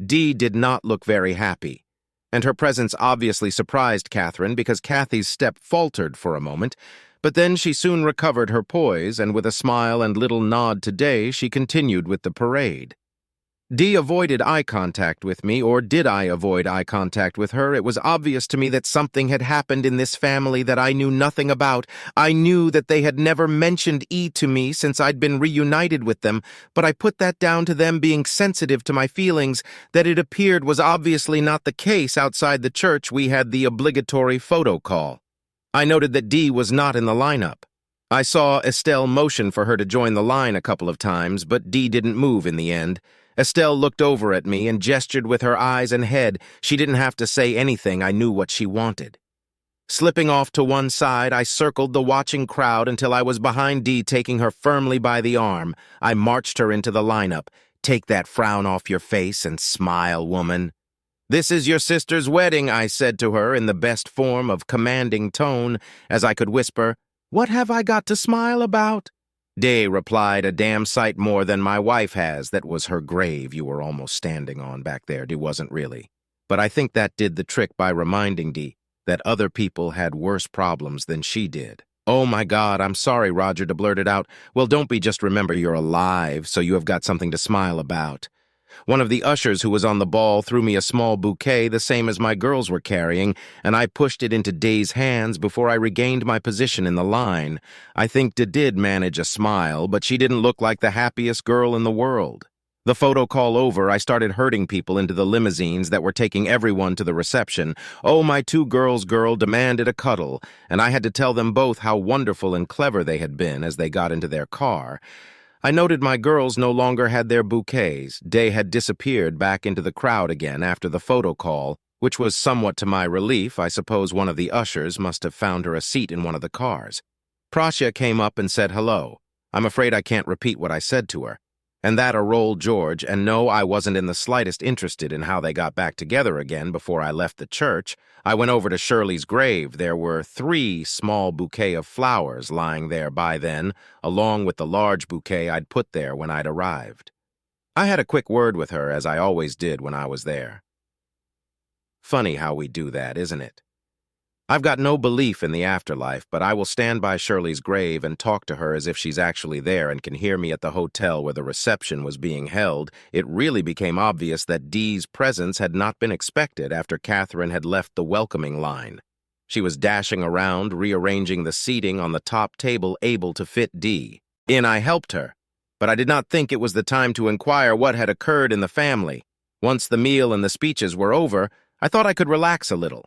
Dee did not look very happy, and her presence obviously surprised Catherine because Kathy's step faltered for a moment, but then she soon recovered her poise, and with a smile and little nod to Day, she continued with the parade. Dee avoided eye contact with me, or did I avoid eye contact with her? It was obvious to me that something had happened in this family that I knew nothing about. I knew that they had never mentioned E to me since I'd been reunited with them, but I put that down to them being sensitive to my feelings. That it appeared was obviously not the case. Outside the church, we had the obligatory photo call. I noted that Dee was not in the lineup. I saw Estelle motion for her to join the line a couple of times, but Dee didn't move in the end. Estelle looked over at me and gestured with her eyes and head. She didn't have to say anything. I knew what she wanted. Slipping off to one side, I circled the watching crowd until I was behind Dee, taking her firmly by the arm. I marched her into the lineup. Take that frown off your face and smile, woman. This is your sister's wedding, I said to her in the best form of commanding tone, as I could whisper, "What have I got to smile about?" Day replied, "A damn sight more than my wife has. That was her grave you were almost standing on back there. It wasn't really. But I think that did the trick by reminding Dee that other people had worse problems than she did." "Oh my God, I'm sorry," Roger blurted out. "Well, don't be, just remember you're alive, so you have got something to smile about." One of the ushers who was on the ball threw me a small bouquet, the same as my girls were carrying, and I pushed it into Day's hands before I regained my position in the line. I think Dee did manage a smile, but she didn't look like the happiest girl in the world. The photo call over, I started herding people into the limousines that were taking everyone to the reception. Oh, my two girls' girl demanded a cuddle, and I had to tell them both how wonderful and clever they had been as they got into their car. I noted my girls no longer had their bouquets. Day had disappeared back into the crowd again after the photo call, which was somewhat to my relief. I suppose one of the ushers must have found her a seat in one of the cars. Prasha came up and said hello. I'm afraid I can't repeat what I said to her. And that a roll, George, and no, I wasn't in the slightest interested in how they got back together again before I left the church. I went over to Shirley's grave. There were 3 small bouquets of flowers lying there by then, along with the large bouquet I'd put there when I'd arrived. I had a quick word with her, as I always did when I was there. Funny how we do that, isn't it? I've got no belief in the afterlife, but I will stand by Shirley's grave and talk to her as if she's actually there and can hear me at the hotel where the reception was being held. It really became obvious that Dee's presence had not been expected after Catherine had left the welcoming line. She was dashing around, rearranging the seating on the top table able to fit Dee. In I helped her, but I did not think it was the time to inquire what had occurred in the family. Once the meal and the speeches were over, I thought I could relax a little.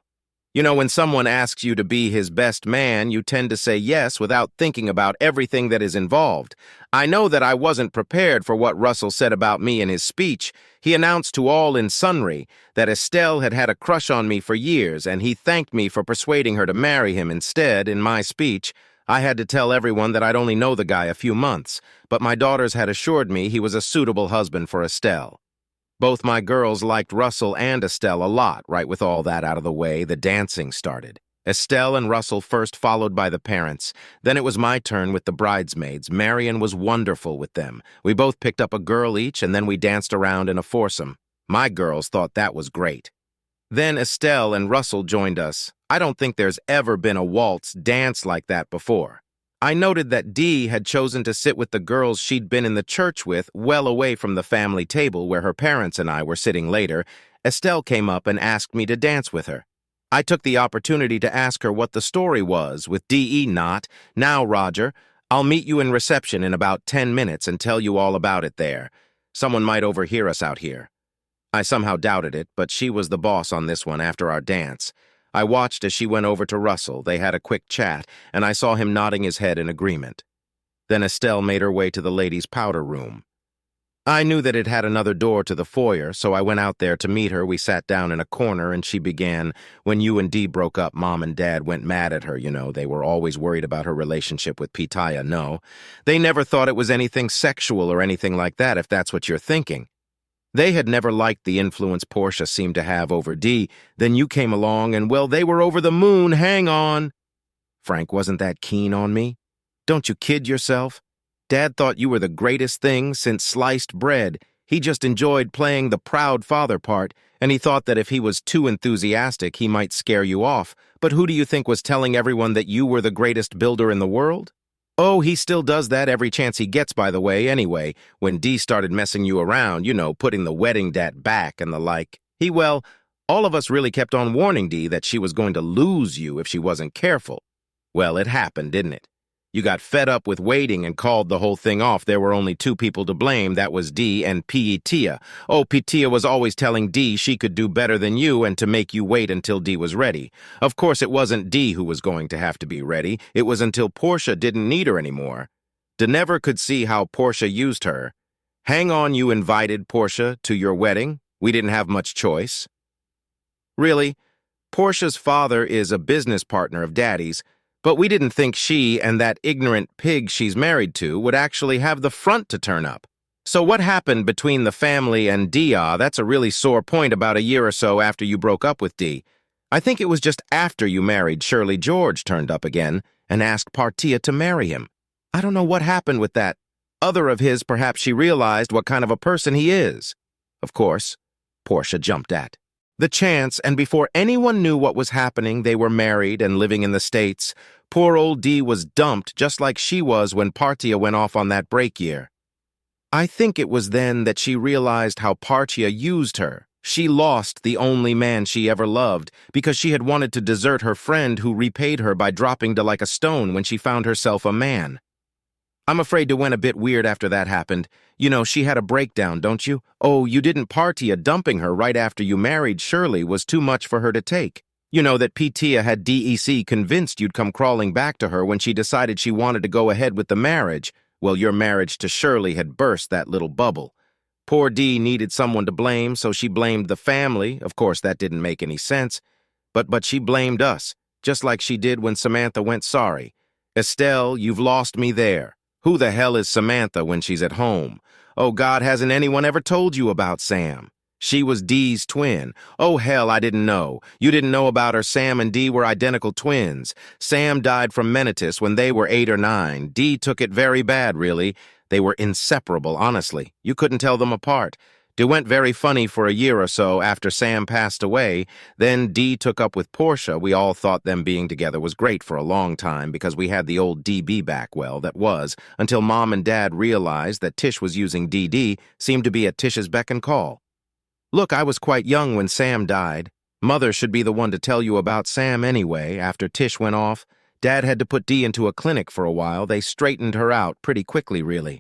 You know, when someone asks you to be his best man, you tend to say yes without thinking about everything that is involved. I know that I wasn't prepared for what Russell said about me in his speech. He announced to all in sundry that Estelle had had a crush on me for years, and he thanked me for persuading her to marry him instead. In my speech, I had to tell everyone that I'd only know the guy a few months, but my daughters had assured me he was a suitable husband for Estelle. Both my girls liked Russell and Estelle a lot. Right with all that out of the way, the dancing started. Estelle and Russell first, followed by the parents. Then it was my turn with the bridesmaids. Marion was wonderful with them. We both picked up a girl each, and then we danced around in a foursome. My girls thought that was great. Then Estelle and Russell joined us. I don't think there's ever been a waltz dance like that before. I noted that Dee had chosen to sit with the girls she'd been in the church with, well away from the family table where her parents and I were sitting later. Estelle came up and asked me to dance with her. I took the opportunity to ask her what the story was with D.E. Not. Now, Roger, I'll meet you in reception in about 10 minutes and tell you all about it there. Someone might overhear us out here. I somehow doubted it, but she was the boss on this one after our dance. I watched as she went over to Russell. They had a quick chat, and I saw him nodding his head in agreement. Then Estelle made her way to the ladies' powder room. I knew that it had another door to the foyer, so I went out there to meet her. We sat down in a corner, and she began, "When you and Dee broke up, Mom and Dad went mad at her, you know. They were always worried about her relationship with Pitaya, no. They never thought it was anything sexual or anything like that, if that's what you're thinking. They had never liked the influence Portia seemed to have over Dee. Then you came along, and, well, they were over the moon. Hang on." "Frank wasn't that keen on me? Don't you kid yourself? Dad thought you were the greatest thing since sliced bread. He just enjoyed playing the proud father part, and he thought that if he was too enthusiastic, he might scare you off. But who do you think was telling everyone that you were the greatest builder in the world? Oh, he still does that every chance he gets, by the way, anyway. When Dee started messing you around, you know, putting the wedding date back and the like. Well, all of us really kept on warning Dee that she was going to lose you if she wasn't careful. Well, it happened, didn't it? You got fed up with waiting and called the whole thing off. There were only 2 people to blame. That was Dee and Pitaya. Oh, Pitaya was always telling Dee she could do better than you and to make you wait until Dee was ready. Of course, it wasn't Dee who was going to have to be ready. It was until Portia didn't need her anymore. De never could see how Portia used her. Hang on, you invited Portia to your wedding? We didn't have much choice. Really, Portia's father is a business partner of Daddy's, but we didn't think she and that ignorant pig she's married to would actually have the front to turn up. So what happened between the family and Dia? That's a really sore point about a year or so after you broke up with Dee. I think it was just after you married Shirley George turned up again and asked Partia to marry him. I don't know what happened with that other of his. Perhaps she realized what kind of a person he is. Of course, Portia jumped at the chance, and before anyone knew what was happening, they were married and living in the States. Poor old Dee was dumped just like she was when Partia went off on that break year. I think it was then that she realized how Partia used her. She lost the only man she ever loved because she had wanted to desert her friend who repaid her by dropping to like a stone when she found herself a man. I'm afraid it went a bit weird after that happened. You know, she had a breakdown, don't you? Oh, you didn't. Partia dumping her right after you married Shirley was too much for her to take. You know that Partia had DEC convinced you'd come crawling back to her when she decided she wanted to go ahead with the marriage. Well, your marriage to Shirley had burst that little bubble. Poor Dee needed someone to blame, so she blamed the family. Of course, that didn't make any sense. But she blamed us, just like she did when Samantha went sorry. Estelle, you've lost me there. Who the hell is Samantha when she's at home? Oh, God, hasn't anyone ever told you about Sam? She was Dee's twin. Oh, hell, I didn't know. You didn't know about her. Sam and Dee were identical twins. Sam died from meningitis when they were 8 or 9. Dee took it very bad, really. They were inseparable, honestly. You couldn't tell them apart. It went very funny for a year or so after Sam passed away. Then Dee took up with Portia. We all thought them being together was great for a long time because we had the old DB back. Well, that was, until Mom and Dad realized that Tish was using DD, seemed to be at Tish's beck and call. Look, I was quite young when Sam died. Mother should be the one to tell you about Sam anyway. After Tish went off, Dad had to put Dee into a clinic for a while. They straightened her out pretty quickly, really.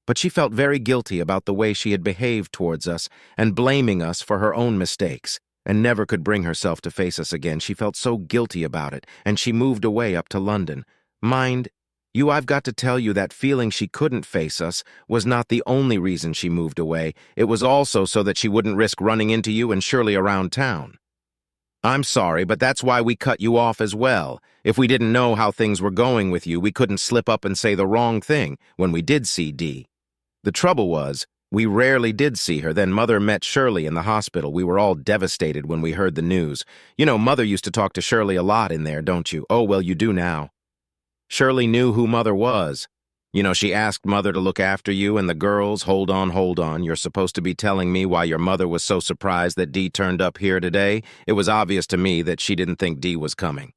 But she felt very guilty about the way she had behaved towards us and blaming us for her own mistakes, and never could bring herself to face us again. She felt so guilty about it, and she moved away up to London. Mind you, I've got to tell you that feeling she couldn't face us was not the only reason she moved away. It was also so that she wouldn't risk running into you and Shirley around town. I'm sorry, but that's why we cut you off as well. If we didn't know how things were going with you, we couldn't slip up and say the wrong thing when we did see Dee. The trouble was, we rarely did see her. Then Mother met Shirley in the hospital. We were all devastated when we heard the news. You know, Mother used to talk to Shirley a lot in there, don't you? Oh, well, you do now. Shirley knew who Mother was. You know, she asked Mother to look after you and the girls. Hold on. You're supposed to be telling me why your mother was so surprised that Dee turned up here today. It was obvious to me that she didn't think Dee was coming.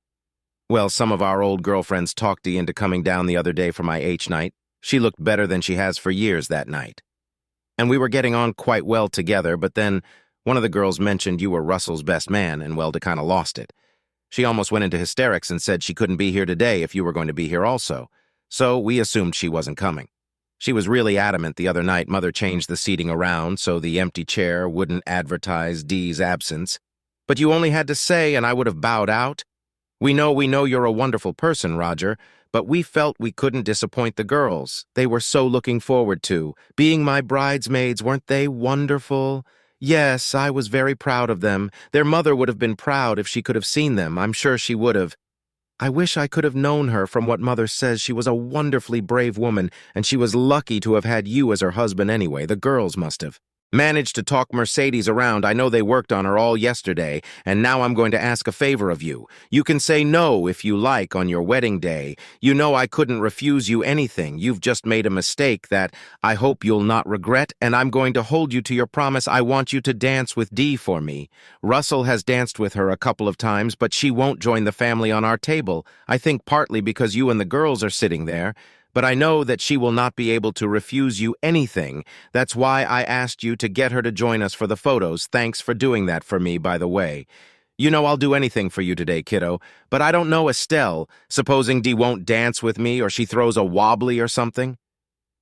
Well, some of our old girlfriends talked Dee into coming down the other day for my H night. She looked better than she has for years that night. And we were getting on quite well together, but then one of the girls mentioned you were Russell's best man, and well, kind of lost it. She almost went into hysterics and said she couldn't be here today if you were going to be here also. So we assumed she wasn't coming. She was really adamant the other night. Mother changed the seating around so the empty chair wouldn't advertise Dee's absence. But you only had to say, and I would have bowed out. We know you're a wonderful person, Roger, but we felt we couldn't disappoint the girls. They were so looking forward to being my bridesmaids. Weren't they wonderful? Yes, I was very proud of them. Their mother would have been proud if she could have seen them. I'm sure she would have. I wish I could have known her. From what Mother says, she was a wonderfully brave woman, and she was lucky to have had you as her husband anyway. The girls must have managed to talk Mercedes around. I know they worked on her all yesterday, and now I'm going to ask a favor of you. You can say no if you like on your wedding day. You know I couldn't refuse you anything. You've just made a mistake that I hope you'll not regret, and I'm going to hold you to your promise. I want you to dance with Dee for me. Russell has danced with her a couple of times, but she won't join the family on our table. I think partly because you and the girls are sitting there. But I know that she will not be able to refuse you anything. That's why I asked you to get her to join us for the photos. Thanks for doing that for me, by the way. You know I'll do anything for you today, kiddo. But I don't know Estelle. Supposing Dee won't dance with me or she throws a wobbly or something?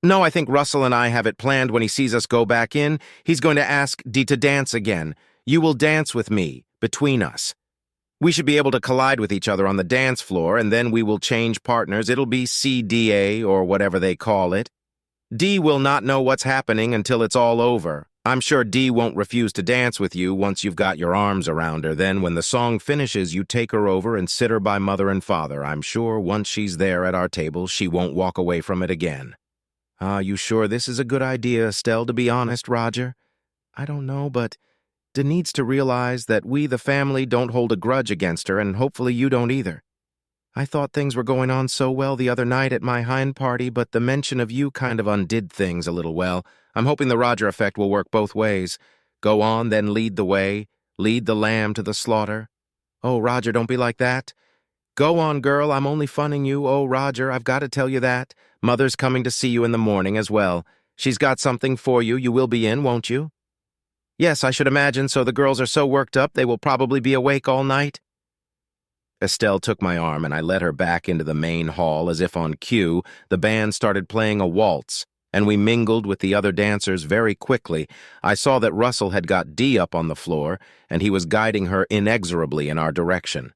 No, I think Russell and I have it planned. When he sees us go back in, he's going to ask Dee to dance again. You will dance with me, between us. We should be able to collide with each other on the dance floor, and then we will change partners. It'll be CDA, or whatever they call it. Dee will not know what's happening until it's all over. I'm sure Dee won't refuse to dance with you once you've got your arms around her. Then, when the song finishes, you take her over and sit her by Mother and Father. I'm sure once she's there at our table, she won't walk away from it again. You sure this is a good idea, Estelle, to be honest, Roger? I don't know, but De needs to realize that we, the family, don't hold a grudge against her, and hopefully you don't either. I thought things were going on so well the other night at my hind party, but the mention of you kind of undid things a little well. I'm hoping the Roger effect will work both ways. Go on, then lead the way. Lead the lamb to the slaughter. Oh, Roger, don't be like that. Go on, girl, I'm only funning you. Oh, Roger, I've got to tell you that. Mother's coming to see you in the morning as well. She's got something for you. You will be in, won't you? Yes, I should imagine, so the girls are so worked up they will probably be awake all night. Estelle took my arm and I led her back into the main hall as if on cue. The band started playing a waltz, and we mingled with the other dancers very quickly. I saw that Russell had got Dee up on the floor, and he was guiding her inexorably in our direction.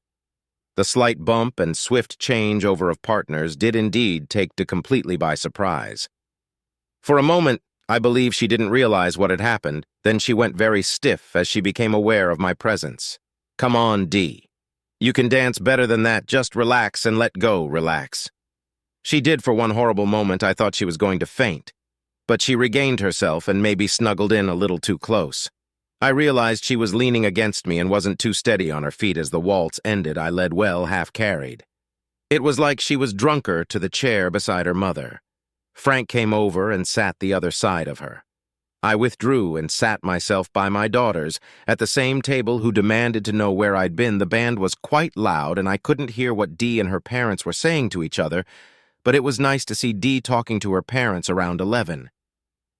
The slight bump and swift changeover of partners did indeed take Dee completely by surprise. For a moment, I believe she didn't realize what had happened, then she went very stiff as she became aware of my presence. Come on, Dee. You can dance better than that. Just relax and let go, relax. She did for one horrible moment. I thought she was going to faint. But she regained herself and maybe snuggled in a little too close. I realized she was leaning against me and wasn't too steady on her feet. As the waltz ended, I led well, half-carried. It was like she was drunker to the chair beside her mother. Frank came over and sat the other side of her. I withdrew and sat myself by my daughters, at the same table, who demanded to know where I'd been. The band was quite loud, and I couldn't hear what Dee and her parents were saying to each other, but it was nice to see Dee talking to her parents around 11.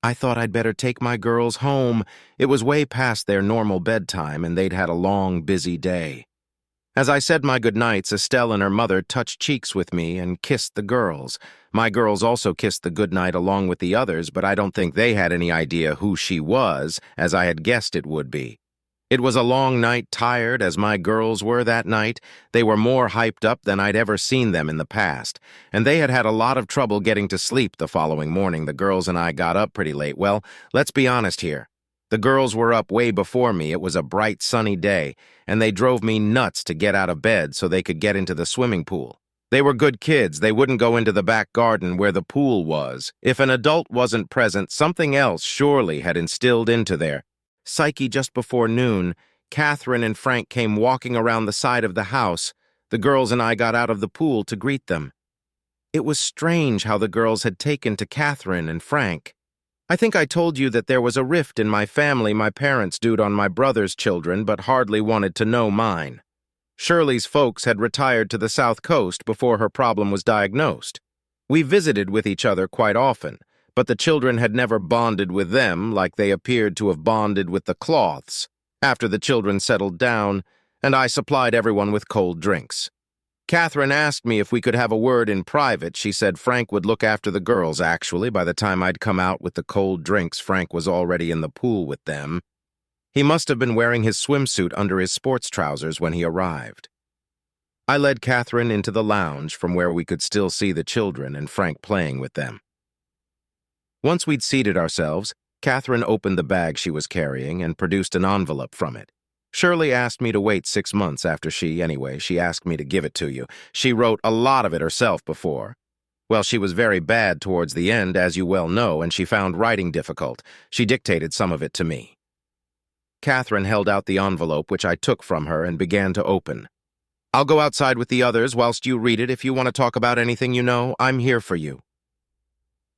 I thought I'd better take my girls home. It was way past their normal bedtime, and they'd had a long, busy day. As I said my goodnights, Estelle and her mother touched cheeks with me and kissed the girls. My girls also kissed the goodnight along with the others, but I don't think they had any idea who she was, as I had guessed it would be. It was a long night, tired as my girls were that night. They were more hyped up than I'd ever seen them in the past, and they had had a lot of trouble getting to sleep the following morning. The girls and I got up pretty late. Well, let's be honest here. The girls were up way before me. It was a bright, sunny day, and they drove me nuts to get out of bed so they could get into the swimming pool. They were good kids. They wouldn't go into the back garden where the pool was. If an adult wasn't present, something else surely had instilled into their psyche. Just before noon, Catherine and Frank came walking around the side of the house. The girls and I got out of the pool to greet them. It was strange how the girls had taken to Catherine and Frank. I think I told you that there was a rift in my family. My parents dude on my brother's children, but hardly wanted to know mine. Shirley's folks had retired to the South Coast before her problem was diagnosed. We visited with each other quite often, but the children had never bonded with them like they appeared to have bonded with the Cloths. After the children settled down, and I supplied everyone with cold drinks. Catherine asked me if we could have a word in private. She said Frank would look after the girls. Actually, by the time I'd come out with the cold drinks, Frank was already in the pool with them. He must have been wearing his swimsuit under his sports trousers when he arrived. I led Catherine into the lounge from where we could still see the children and Frank playing with them. Once we'd seated ourselves, Catherine opened the bag she was carrying and produced an envelope from it. Shirley asked me to wait 6 months after she asked me to give it to you. She wrote a lot of it herself before. Well, she was very bad towards the end, as you well know, and she found writing difficult. She dictated some of it to me. Catherine held out the envelope, which I took from her and began to open. I'll go outside with the others whilst you read it. If you want to talk about anything you know, I'm here for you.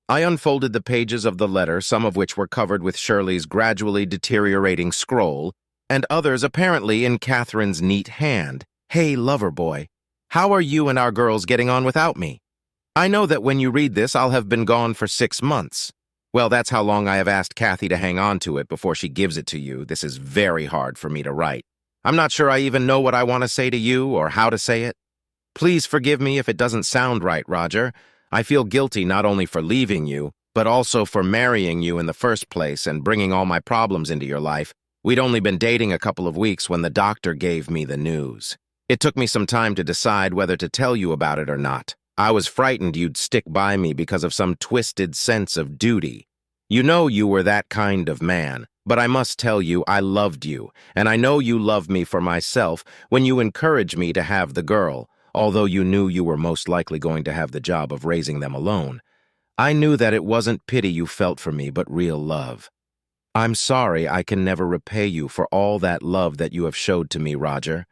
I unfolded the pages of the letter, some of which were covered with Shirley's gradually deteriorating scroll, and others apparently in Catherine's neat hand. Hey, lover boy, how are you and our girls getting on without me? I know that when you read this, I'll have been gone for 6 months. Well, that's how long I have asked Kathy to hang on to it before she gives it to you. This is very hard for me to write. I'm not sure I even know what I want to say to you or how to say it. Please forgive me if it doesn't sound right, Roger. I feel guilty not only for leaving you, but also for marrying you in the first place and bringing all my problems into your life. We'd only been dating a couple of weeks when the doctor gave me the news. It took me some time to decide whether to tell you about it or not. I was frightened you'd stick by me because of some twisted sense of duty. You know you were that kind of man, but I must tell you I loved you, and I know you love me for myself when you encouraged me to have the girl, although you knew you were most likely going to have the job of raising them alone. I knew that it wasn't pity you felt for me, but real love. I'm sorry I can never repay you for all that love that you have showed to me, Roger.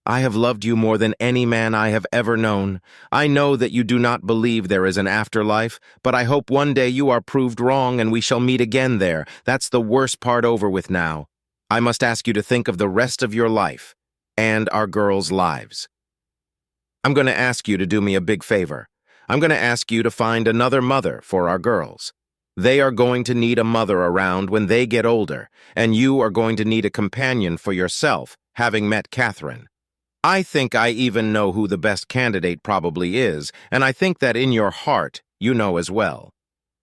I have loved you more than any man I have ever known. I know that you do not believe there is an afterlife, but I hope one day you are proved wrong and we shall meet again there. That's the worst part over with now. I must ask you to think of the rest of your life and our girls' lives. I'm going to ask you to do me a big favor. I'm going to ask you to find another mother for our girls. They are going to need a mother around when they get older, and you are going to need a companion for yourself, having met Catherine. I think I even know who the best candidate probably is, and I think that in your heart, you know as well.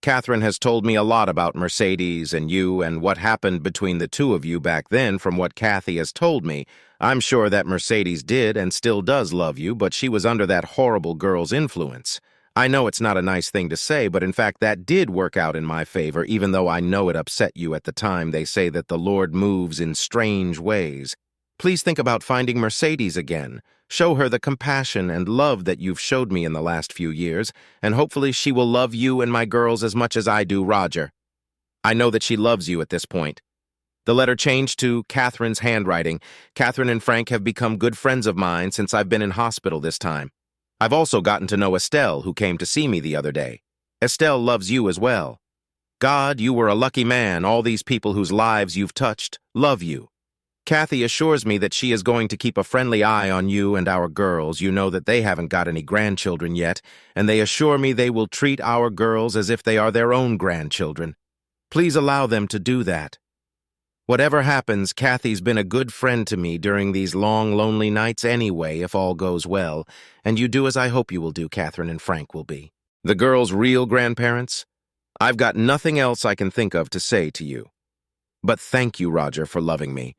Catherine has told me a lot about Mercedes and you and what happened between the two of you back then from what Kathy has told me. I'm sure that Mercedes did and still does love you, but she was under that horrible girl's influence. I know it's not a nice thing to say, but in fact that did work out in my favor, even though I know it upset you at the time. They say that the Lord moves in strange ways. Please think about finding Mercedes again. Show her the compassion and love that you've showed me in the last few years, and hopefully she will love you and my girls as much as I do Roger. I know that she loves you at this point. The letter changed to Catherine's handwriting. Catherine and Frank have become good friends of mine since I've been in hospital this time. I've also gotten to know Estelle, who came to see me the other day. Estelle loves you as well. God, you were a lucky man. All these people whose lives you've touched love you. Kathy assures me that she is going to keep a friendly eye on you and our girls. You know that they haven't got any grandchildren yet, and they assure me they will treat our girls as if they are their own grandchildren. Please allow them to do that. Whatever happens, Kathy's been a good friend to me during these long, lonely nights anyway, if all goes well, and you do as I hope you will do, Catherine and Frank will be. The girls' real grandparents? I've got nothing else I can think of to say to you. But thank you, Roger, for loving me.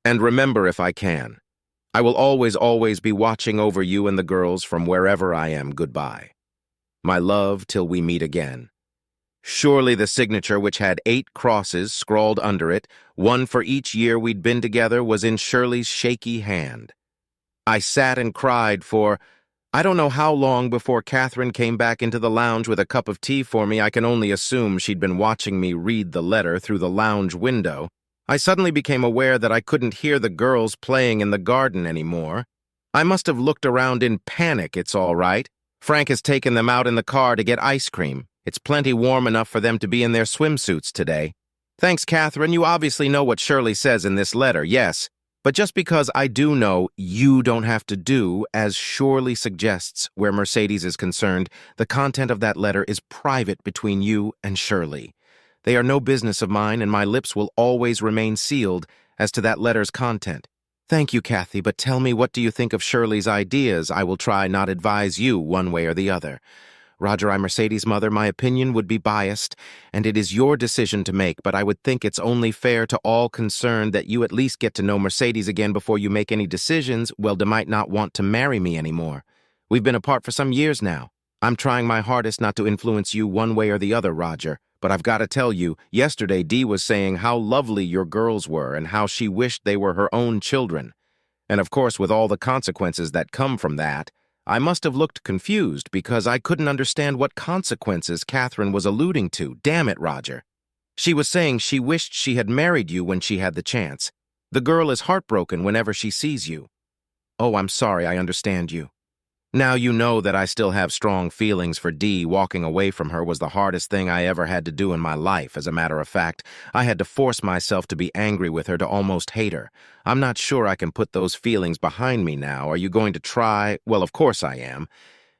And remember, if I can, I will always be watching over you and the girls from wherever I am. Goodbye. My love till we meet again. Surely the signature, which had 8 crosses scrawled under it, one for each year we'd been together, was in Shirley's shaky hand. I sat and cried for, I don't know how long before Catherine came back into the lounge with a cup of tea for me. I can only assume she'd been watching me read the letter through the lounge window. I suddenly became aware that I couldn't hear the girls playing in the garden anymore. I must have looked around in panic. It's all right. Frank has taken them out in the car to get ice cream. It's plenty warm enough for them to be in their swimsuits today. Thanks, Catherine. You obviously know what Shirley says in this letter, yes. But just because I do know, you don't have to do, as Shirley suggests where Mercedes is concerned. The content of that letter is private between you and Shirley. They are no business of mine, and my lips will always remain sealed as to that letter's content. Thank you, Kathy, but tell me, what do you think of Shirley's ideas? I will try not advise you one way or the other. Roger, I'm Mercedes' mother. My opinion would be biased, and it is your decision to make, but I would think it's only fair to all concerned that you at least get to know Mercedes again before you make any decisions. Welda might not want to marry me anymore. We've been apart for some years now. I'm trying my hardest not to influence you one way or the other, Roger. But I've got to tell you, yesterday Dee was saying how lovely your girls were and how she wished they were her own children. And of course, with all the consequences that come from that, I must have looked confused because I couldn't understand what consequences Catherine was alluding to. Damn it, Roger. She was saying she wished she had married you when she had the chance. The girl is heartbroken whenever she sees you. Oh, I'm sorry, I understand you. Now you know that I still have strong feelings for Dee. Walking away from her was the hardest thing I ever had to do in my life. As a matter of fact, I had to force myself to be angry with her, to almost hate her. I'm not sure I can put those feelings behind me now. Are you going to try? Well, of course I am.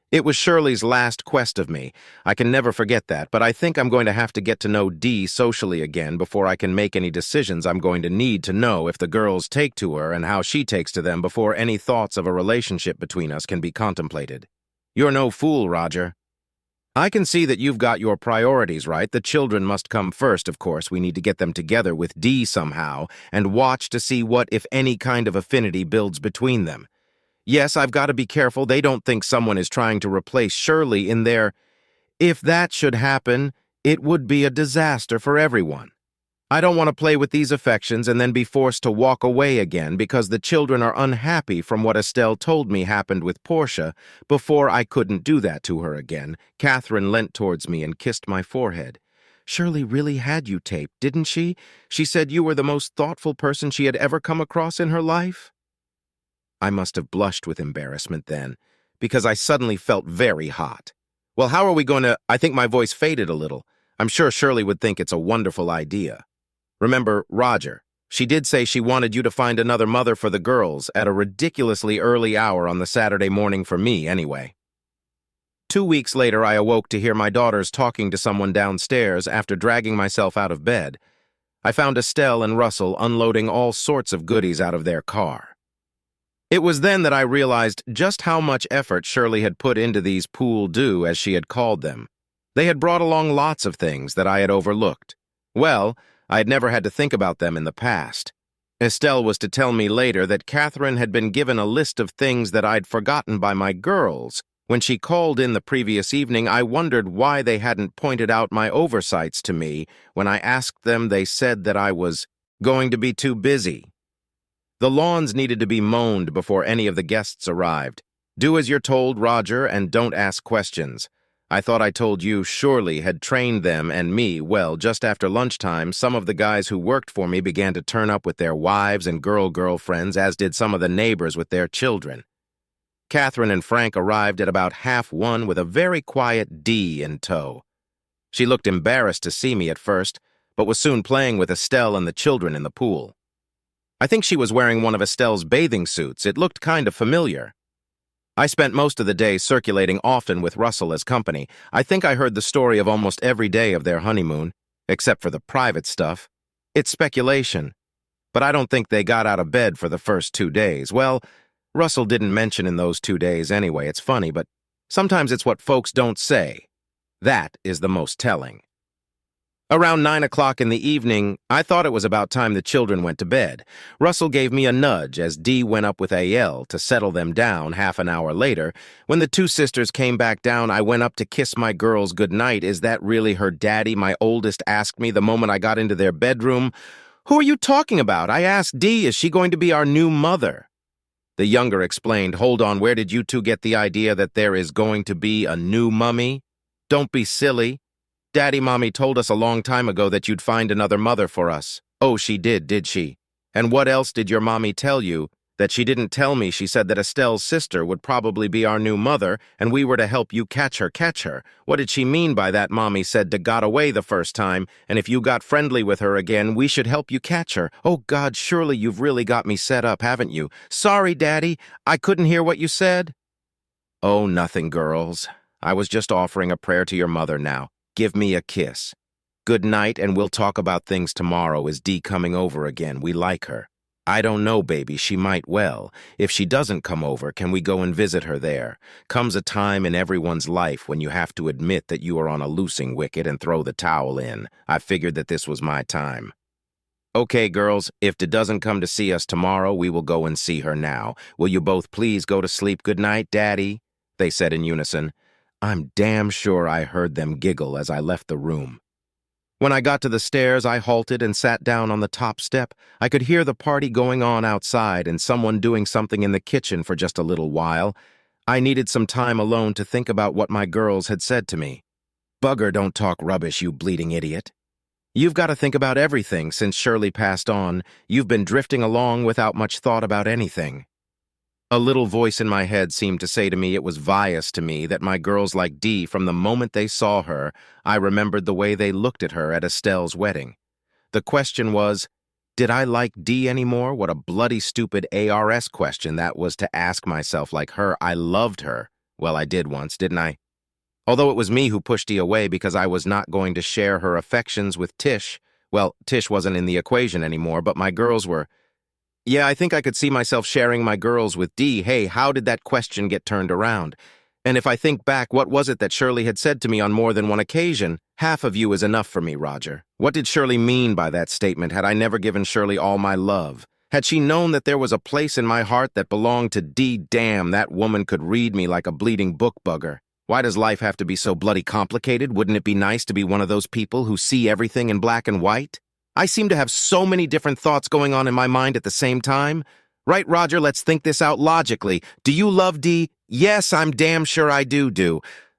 It was Shirley's last quest of me. I can never forget that, but I think I'm going to have to get to know Dee socially again before I can make any decisions. I'm going to need to know if the girls take to her and how she takes to them before any thoughts of a relationship between us can be contemplated. You're no fool, Roger. I can see that you've got your priorities right. The children must come first, of course. We need to get them together with Dee somehow and watch to see what, if any, kind of affinity builds between them. Yes, I've got to be careful they don't think someone is trying to replace Shirley in their... If that should happen, it would be a disaster for everyone. I don't want to play with these affections and then be forced to walk away again because the children are unhappy from what Estelle told me happened with Portia before I couldn't do that to her again. Catherine leant towards me and kissed my forehead. Shirley really had you taped, didn't she? She said you were the most thoughtful person she had ever come across in her life. I must have blushed with embarrassment then, because I suddenly felt very hot. Well, how are we going to— I think my voice faded a little. I'm sure Shirley would think it's a wonderful idea. Remember, Roger, she did say she wanted you to find another mother for the girls at a ridiculously early hour on the Saturday morning for me, anyway. 2 weeks later, I awoke to hear my daughters talking to someone downstairs after dragging myself out of bed. I found Estelle and Russell unloading all sorts of goodies out of their car. It was then that I realized just how much effort Shirley had put into these pool do, as she had called them. They had brought along lots of things that I had overlooked. Well, I had never had to think about them in the past. Estelle was to tell me later that Catherine had been given a list of things that I'd forgotten by my girls. When she called in the previous evening, I wondered why they hadn't pointed out my oversights to me. When I asked them, they said that I was going to be too busy. The lawns needed to be mown before any of the guests arrived. Do as you're told, Roger, and don't ask questions. I thought I told you Shirley had trained them and me. Well, just after lunchtime, some of the guys who worked for me began to turn up with their wives and girlfriends, as did some of the neighbors with their children. Catherine and Frank arrived at about 1:30 with a very quiet D in tow. She looked embarrassed to see me at first, but was soon playing with Estelle and the children in the pool. I think she was wearing one of Estelle's bathing suits. It looked kind of familiar. I spent most of the day circulating often with Russell as company. I think I heard the story of almost every day of their honeymoon, except for the private stuff. It's speculation, but I don't think they got out of bed for the first 2 days. Well, Russell didn't mention in those 2 days anyway. It's funny, but sometimes it's what folks don't say. That is the most telling. Around 9 o'clock in the evening, I thought it was about time the children went to bed. Russell gave me a nudge as Dee went up with AL to settle them down. Half an hour later, when the 2 sisters came back down, I went up to kiss my girls goodnight. Is that really her daddy? My oldest asked me the moment I got into their bedroom. Who are you talking about? I asked Dee, is she going to be our new mother? The younger explained, hold on, where did you 2 get the idea that there is going to be a new mummy? Don't be silly. Daddy, Mommy told us a long time ago that you'd find another mother for us. Oh, she did she? And what else did your mommy tell you that she didn't tell me? She said that Estelle's sister would probably be our new mother, and we were to help you catch her. What did she mean by that? Mommy said to got away the first time, and if you got friendly with her again, we should help you catch her. Oh, God, surely you've really got me set up, haven't you? Sorry, Daddy, I couldn't hear what you said. Oh, nothing, girls. I was just offering a prayer to your mother now. Give me a kiss. Good night, and we'll talk about things tomorrow. Is Dee coming over again? We like her. I don't know, baby. She might well. If she doesn't come over, can we go and visit her there? Comes a time in everyone's life when you have to admit that you are on a losing wicket and throw the towel in. I figured that this was my time. Okay, girls, if Dee doesn't come to see us tomorrow, we will go and see her now. Will you both please go to sleep? Good night, Daddy, they said in unison. I'm damn sure I heard them giggle as I left the room. When I got to the stairs, I halted and sat down on the top step. I could hear the party going on outside and someone doing something in the kitchen for just a little while. I needed some time alone to think about what my girls had said to me. Bugger, don't talk rubbish, you bleeding idiot. You've got to think about everything since Shirley passed on. You've been drifting along without much thought about anything. A little voice in my head seemed to say to me it was obvious to me that my girls liked Dee from the moment they saw her. I remembered the way they looked at her at Estelle's wedding. The question was, did I like Dee anymore? What a bloody stupid ARS question that was to ask myself like her. I loved her. Well, I did once, didn't I? Although it was me who pushed Dee away because I was not going to share her affections with Tish. Well, Tish wasn't in the equation anymore, but my girls were. Yeah, I think I could see myself sharing my girls with Dee. Hey, how did that question get turned around? And if I think back, what was it that Shirley had said to me on more than one occasion? Half of you is enough for me, Roger. What did Shirley mean by that statement? Had I never given Shirley all my love? Had she known that there was a place in my heart that belonged to Dee? Damn, that woman could read me like a bleeding book bugger. Why does life have to be so bloody complicated? Wouldn't it be nice to be one of those people who see everything in black and white? I seem to have so many different thoughts going on in my mind at the same time. Right, Roger, let's think this out logically. Do you love Dee? Yes, I'm damn sure I do.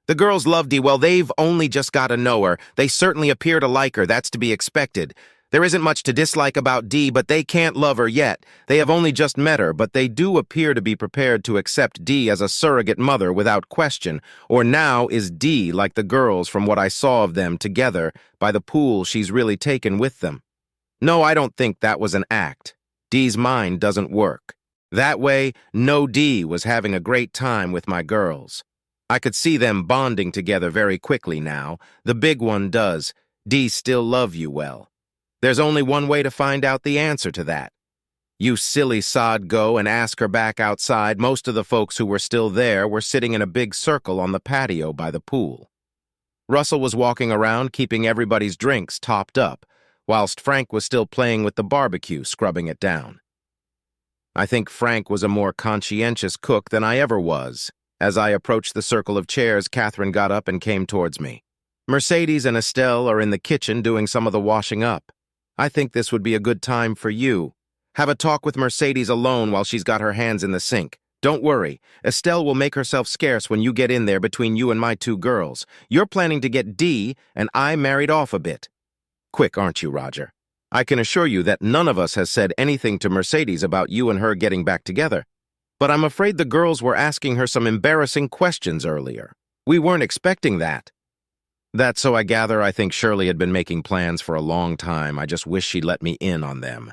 The girls love Dee. Well, they've only just got to know her. They certainly appear to like her. That's to be expected. There isn't much to dislike about Dee, but they can't love her yet. They have only just met her, but they do appear to be prepared to accept Dee as a surrogate mother without question. Or now is Dee like the girls from what I saw of them together by the pool she's really taken with them? No, I don't think that was an act. Dee's mind doesn't work. That way, no Dee was having a great time with my girls. I could see them bonding together very quickly now. The big one does. Dee still love you well. There's only one way to find out the answer to that. You silly sod, go and ask her back outside. Most of the folks who were still there were sitting in a big circle on the patio by the pool. Russell was walking around keeping everybody's drinks topped up, whilst Frank was still playing with the barbecue, scrubbing it down. I think Frank was a more conscientious cook than I ever was. As I approached the circle of chairs, Catherine got up and came towards me. Mercedes and Estelle are in the kitchen doing some of the washing up. I think this would be a good time for you. Have a talk with Mercedes alone while she's got her hands in the sink. Don't worry, Estelle will make herself scarce when you get in there between you and my two girls. You're planning to get Dee, and I married off a bit. Quick, aren't you, Roger? I can assure you that none of us has said anything to Mercedes about you and her getting back together. But I'm afraid the girls were asking her some embarrassing questions earlier. We weren't expecting that. That's so I gather. I think Shirley had been making plans for a long time. I just wish she'd let me in on them.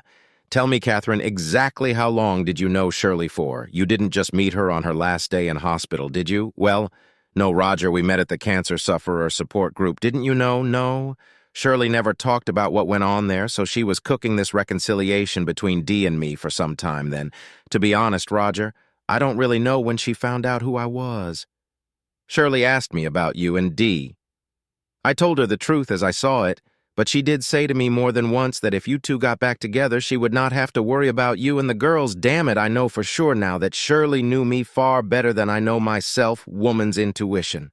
Tell me, Catherine, exactly how long did you know Shirley for? You didn't just meet her on her last day in hospital, did you? Well, no, Roger, we met at the cancer sufferer support group. Didn't you know? No. Shirley never talked about what went on there, so she was cooking this reconciliation between Dee and me for some time then. To be honest, Roger, I don't really know when she found out who I was. Shirley asked me about you and Dee. I told her the truth as I saw it, but she did say to me more than once that if you two got back together, she would not have to worry about you and the girls. Damn it, I know for sure now that Shirley knew me far better than I know myself, woman's intuition.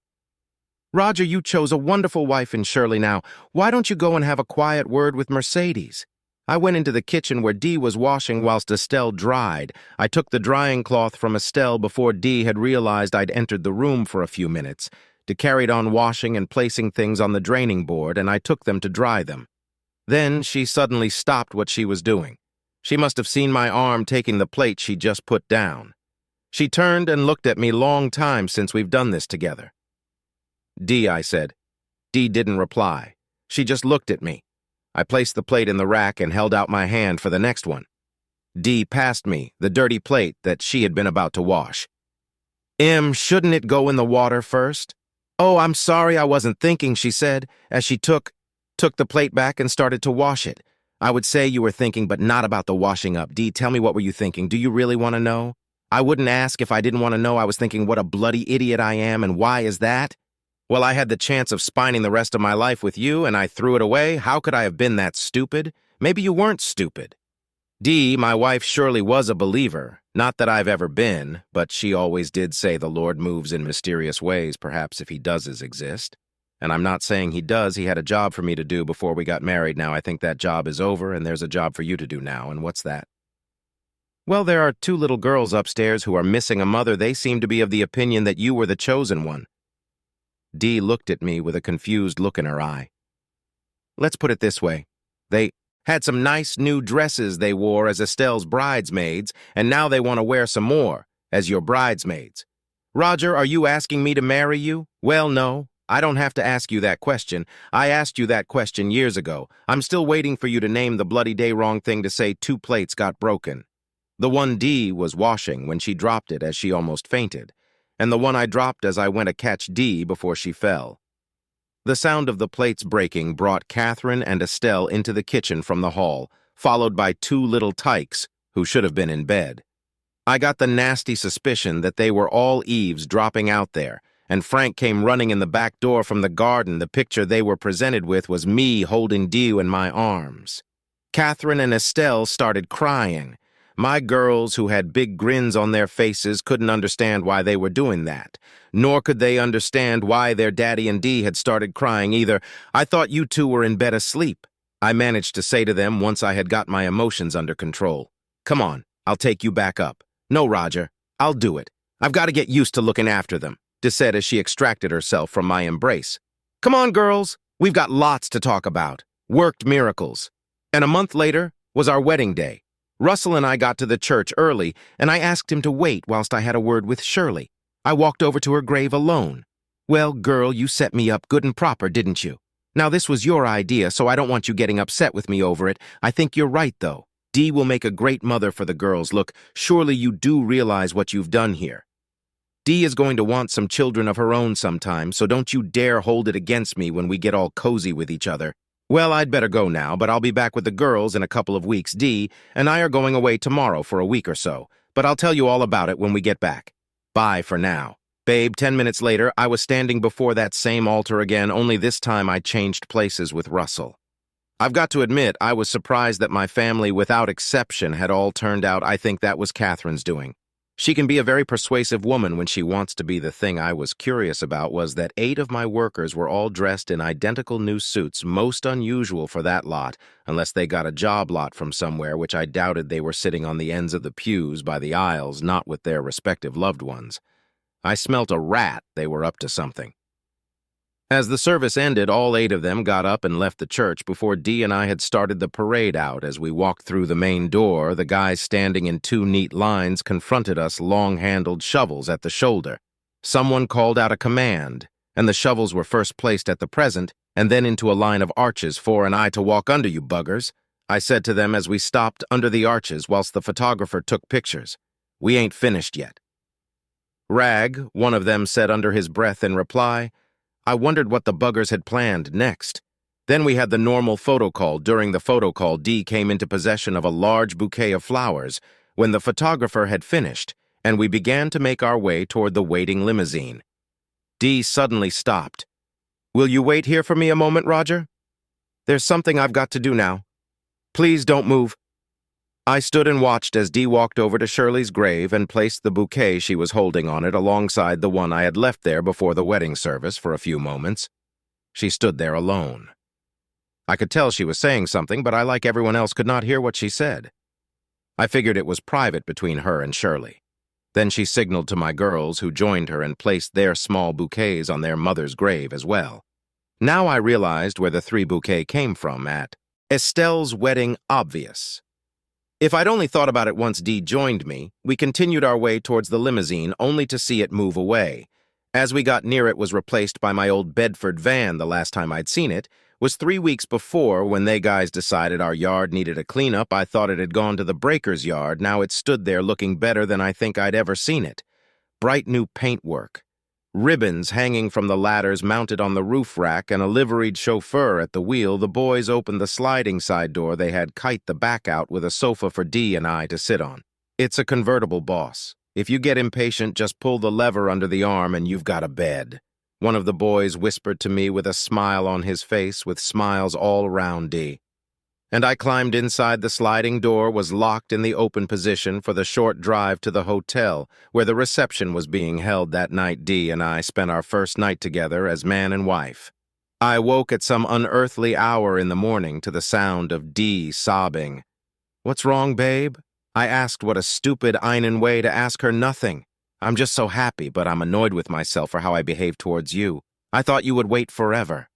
Roger, you chose a wonderful wife in Shirley now. Why don't you go and have a quiet word with Mercedes? I went into the kitchen where Dee was washing whilst Estelle dried. I took the drying cloth from Estelle before Dee had realized I'd entered the room for a few minutes. Dee carried on washing and placing things on the draining board, and I took them to dry them. Then she suddenly stopped what she was doing. She must have seen my arm taking the plate she'd just put down. She turned and looked at me. Long time since we've done this together. Dee, I said. Dee didn't reply. She just looked at me. I placed the plate in the rack and held out my hand for the next one. Dee passed me the dirty plate that she had been about to wash. Shouldn't it go in the water first? Oh, I'm sorry, I wasn't thinking, she said, as she took the plate back and started to wash it. I would say you were thinking, but not about the washing up. Dee, tell me, what were you thinking? Do you really want to know? I wouldn't ask if I didn't want to know. I was thinking what a bloody idiot I am, and why is that? Well, I had the chance of spining the rest of my life with you, and I threw it away. How could I have been that stupid? Maybe you weren't stupid. Dee, my wife, surely was a believer. Not that I've ever been, but she always did say the Lord moves in mysterious ways, perhaps if he does exist. And I'm not saying he does. He had a job for me to do before we got married. Now I think that job is over, and there's a job for you to do now. And what's that? Well, there are two little girls upstairs who are missing a mother. They seem to be of the opinion that you were the chosen one. Dee looked at me with a confused look in her eye. Let's put it this way. They had some nice new dresses they wore as Estelle's bridesmaids, and now they want to wear some more as your bridesmaids. Roger, are you asking me to marry you? Well, no, I don't have to ask you that question. I asked you that question years ago. I'm still waiting for you to name the bloody day wrong thing to say 2 plates got broken. The one Dee was washing when she dropped it as she almost fainted, and the one I dropped as I went to catch Dee before she fell. The sound of the plates breaking brought Catherine and Estelle into the kitchen from the hall, followed by 2 little tykes who should have been in bed. I got the nasty suspicion that they were all eavesdropping out there, and Frank came running in the back door from the garden. The picture they were presented with was me holding Dee in my arms. Catherine and Estelle started crying. My girls, who had big grins on their faces, couldn't understand why they were doing that. Nor could they understand why their daddy and Dee had started crying either. I thought you two were in bed asleep. I managed to say to them once I had got my emotions under control. Come on, I'll take you back up. No, Roger, I'll do it. I've got to get used to looking after them, Dee said as she extracted herself from my embrace. Come on, girls, we've got lots to talk about. Worked miracles. And a month later was our wedding day. Russell and I got to the church early, and I asked him to wait whilst I had a word with Shirley. I walked over to her grave alone. Well, girl, you set me up good and proper, didn't you? Now, this was your idea, so I don't want you getting upset with me over it. I think you're right, though. Dee will make a great mother for the girls. Look, surely you do realize what you've done here. Dee is going to want some children of her own sometime, so don't you dare hold it against me when we get all cozy with each other. Well, I'd better go now, but I'll be back with the girls in a couple of weeks. Dee and I are going away tomorrow for a week or so, but I'll tell you all about it when we get back. Bye for now. Babe, 10 minutes later, I was standing before that same altar again, only this time I changed places with Russell. I've got to admit, I was surprised that my family, without exception, had all turned out. I think that was Catherine's doing. She can be a very persuasive woman when she wants to be. The thing I was curious about was that 8 of my workers were all dressed in identical new suits, most unusual for that lot, unless they got a job lot from somewhere, which I doubted. They were sitting on the ends of the pews by the aisles, not with their respective loved ones. I smelt a rat. They were up to something. As the service ended, all 8 of them got up and left the church before Dee and I had started the parade out. As we walked through the main door, the guys standing in 2 neat lines confronted us, long-handled shovels at the shoulder. Someone called out a command, and the shovels were first placed at the present, and then into a line of arches for and I to walk under, you buggers, I said to them as we stopped under the arches whilst the photographer took pictures. We ain't finished yet. Rag, one of them said under his breath in reply. I wondered what the buggers had planned next. Then we had the normal photo call. During the photo call, Dee came into possession of a large bouquet of flowers when the photographer had finished, and we began to make our way toward the waiting limousine. Dee suddenly stopped. Will you wait here for me a moment, Roger? There's something I've got to do now. Please don't move. I stood and watched as Dee walked over to Shirley's grave and placed the bouquet she was holding on it alongside the one I had left there before the wedding service for a few moments. She stood there alone. I could tell she was saying something, but I, like everyone else, could not hear what she said. I figured it was private between her and Shirley. Then she signaled to my girls, who joined her and placed their small bouquets on their mother's grave as well. Now I realized where the 3 bouquets came from at Estelle's wedding. Obvious. If I'd only thought about it once Dee joined me, we continued our way towards the limousine, only to see it move away. As we got near, it was replaced by my old Bedford van. The last time I'd seen it was 3 weeks before, when they guys decided our yard needed a cleanup. I thought it had gone to the breaker's yard. Now it stood there looking better than I think I'd ever seen it. Bright new paintwork, ribbons hanging from the ladders mounted on the roof rack, and a liveried chauffeur at the wheel. The boys opened the sliding side door. They had kite the back out with a sofa for Dee and I to sit on. It's a convertible, boss. If you get impatient, just pull the lever under the arm and you've got a bed. One of the boys whispered to me with a smile on his face, with smiles all around Dee. And I climbed inside. The sliding door was locked in the open position for the short drive to the hotel, where the reception was being held that night. Dee and I spent our first night together as man and wife. I woke at some unearthly hour in the morning to the sound of Dee sobbing. What's wrong, babe? I asked. What a stupid Einen way to ask her. Nothing. I'm just so happy, but I'm annoyed with myself for how I behaved towards you. I thought you would wait forever.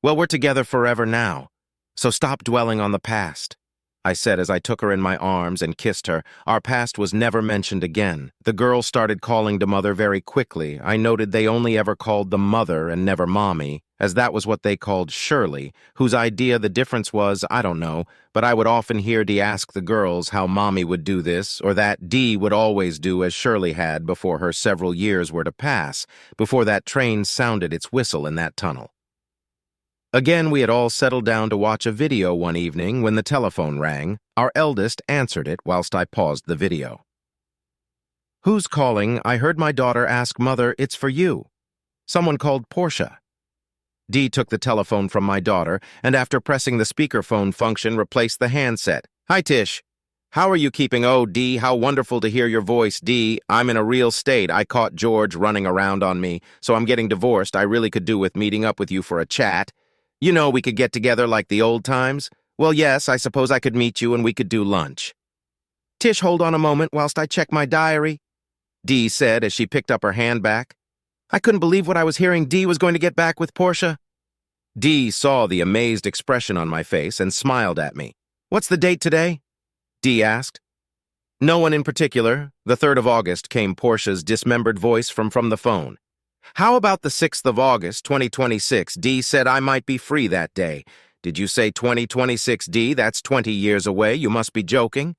Well, we're together forever now. So stop dwelling on the past, I said as I took her in my arms and kissed her. Our past was never mentioned again. The girls started calling to Mother very quickly. I noted they only ever called the Mother and never Mommy, as that was what they called Shirley, whose idea the difference was, I don't know, but I would often hear Dee ask the girls how Mommy would do this or that. Dee would always do as Shirley had before her several years were to pass, before that train sounded its whistle in that tunnel. Again, we had all settled down to watch a video one evening when the telephone rang. Our eldest answered it whilst I paused the video. Who's calling? I heard my daughter ask. Mother, it's for you. Someone called Portia. Dee took the telephone from my daughter and, after pressing the speakerphone function, replaced the handset. Hi, Tish. How are you keeping? Oh, Dee, how wonderful to hear your voice. Dee, I'm in a real state. I caught George running around on me, so I'm getting divorced. I really could do with meeting up with you for a chat. You know, we could get together like the old times. Well, yes, I suppose I could meet you and we could do lunch. Tish, hold on a moment whilst I check my diary, Dee said as she picked up her handbag. I couldn't believe what I was hearing. Dee was going to get back with Portia. Dee saw the amazed expression on my face and smiled at me. What's the date today? Dee asked. No one in particular. The 3rd of August, came Portia's dismembered voice from the phone. How about the 6th of August, 2026? Dee said I might be free that day. Did you say 2026, Dee? That's 20 years away. You must be joking.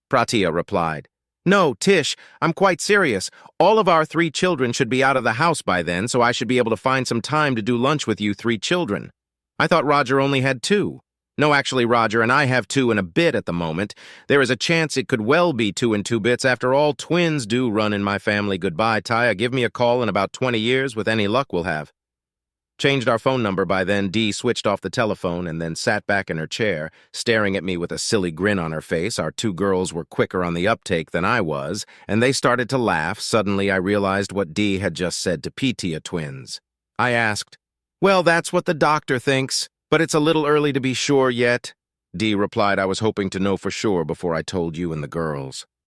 Pratia replied. No, Tish, I'm quite serious. All of our 3 children should be out of the house by then, so I should be able to find some time to do lunch with you 3 children. I thought Roger only had 2. No, actually, Roger and I have 2 and a bit at the moment. There is a chance it could well be 2 and 2 bits. After all, twins do run in my family. Goodbye, Taya. Give me a call in about 20 years. With any luck, we'll have. Changed our phone number by then. Dee switched off the telephone and then sat back in her chair, staring at me with a silly grin on her face. Our 2 girls were quicker on the uptake than I was, and they started to laugh. Suddenly, I realized what Dee had just said to Petia twins. I asked, Well, that's what the doctor thinks, but it's a little early to be sure yet. Dee replied, I was hoping to know for sure before I told you and the girls.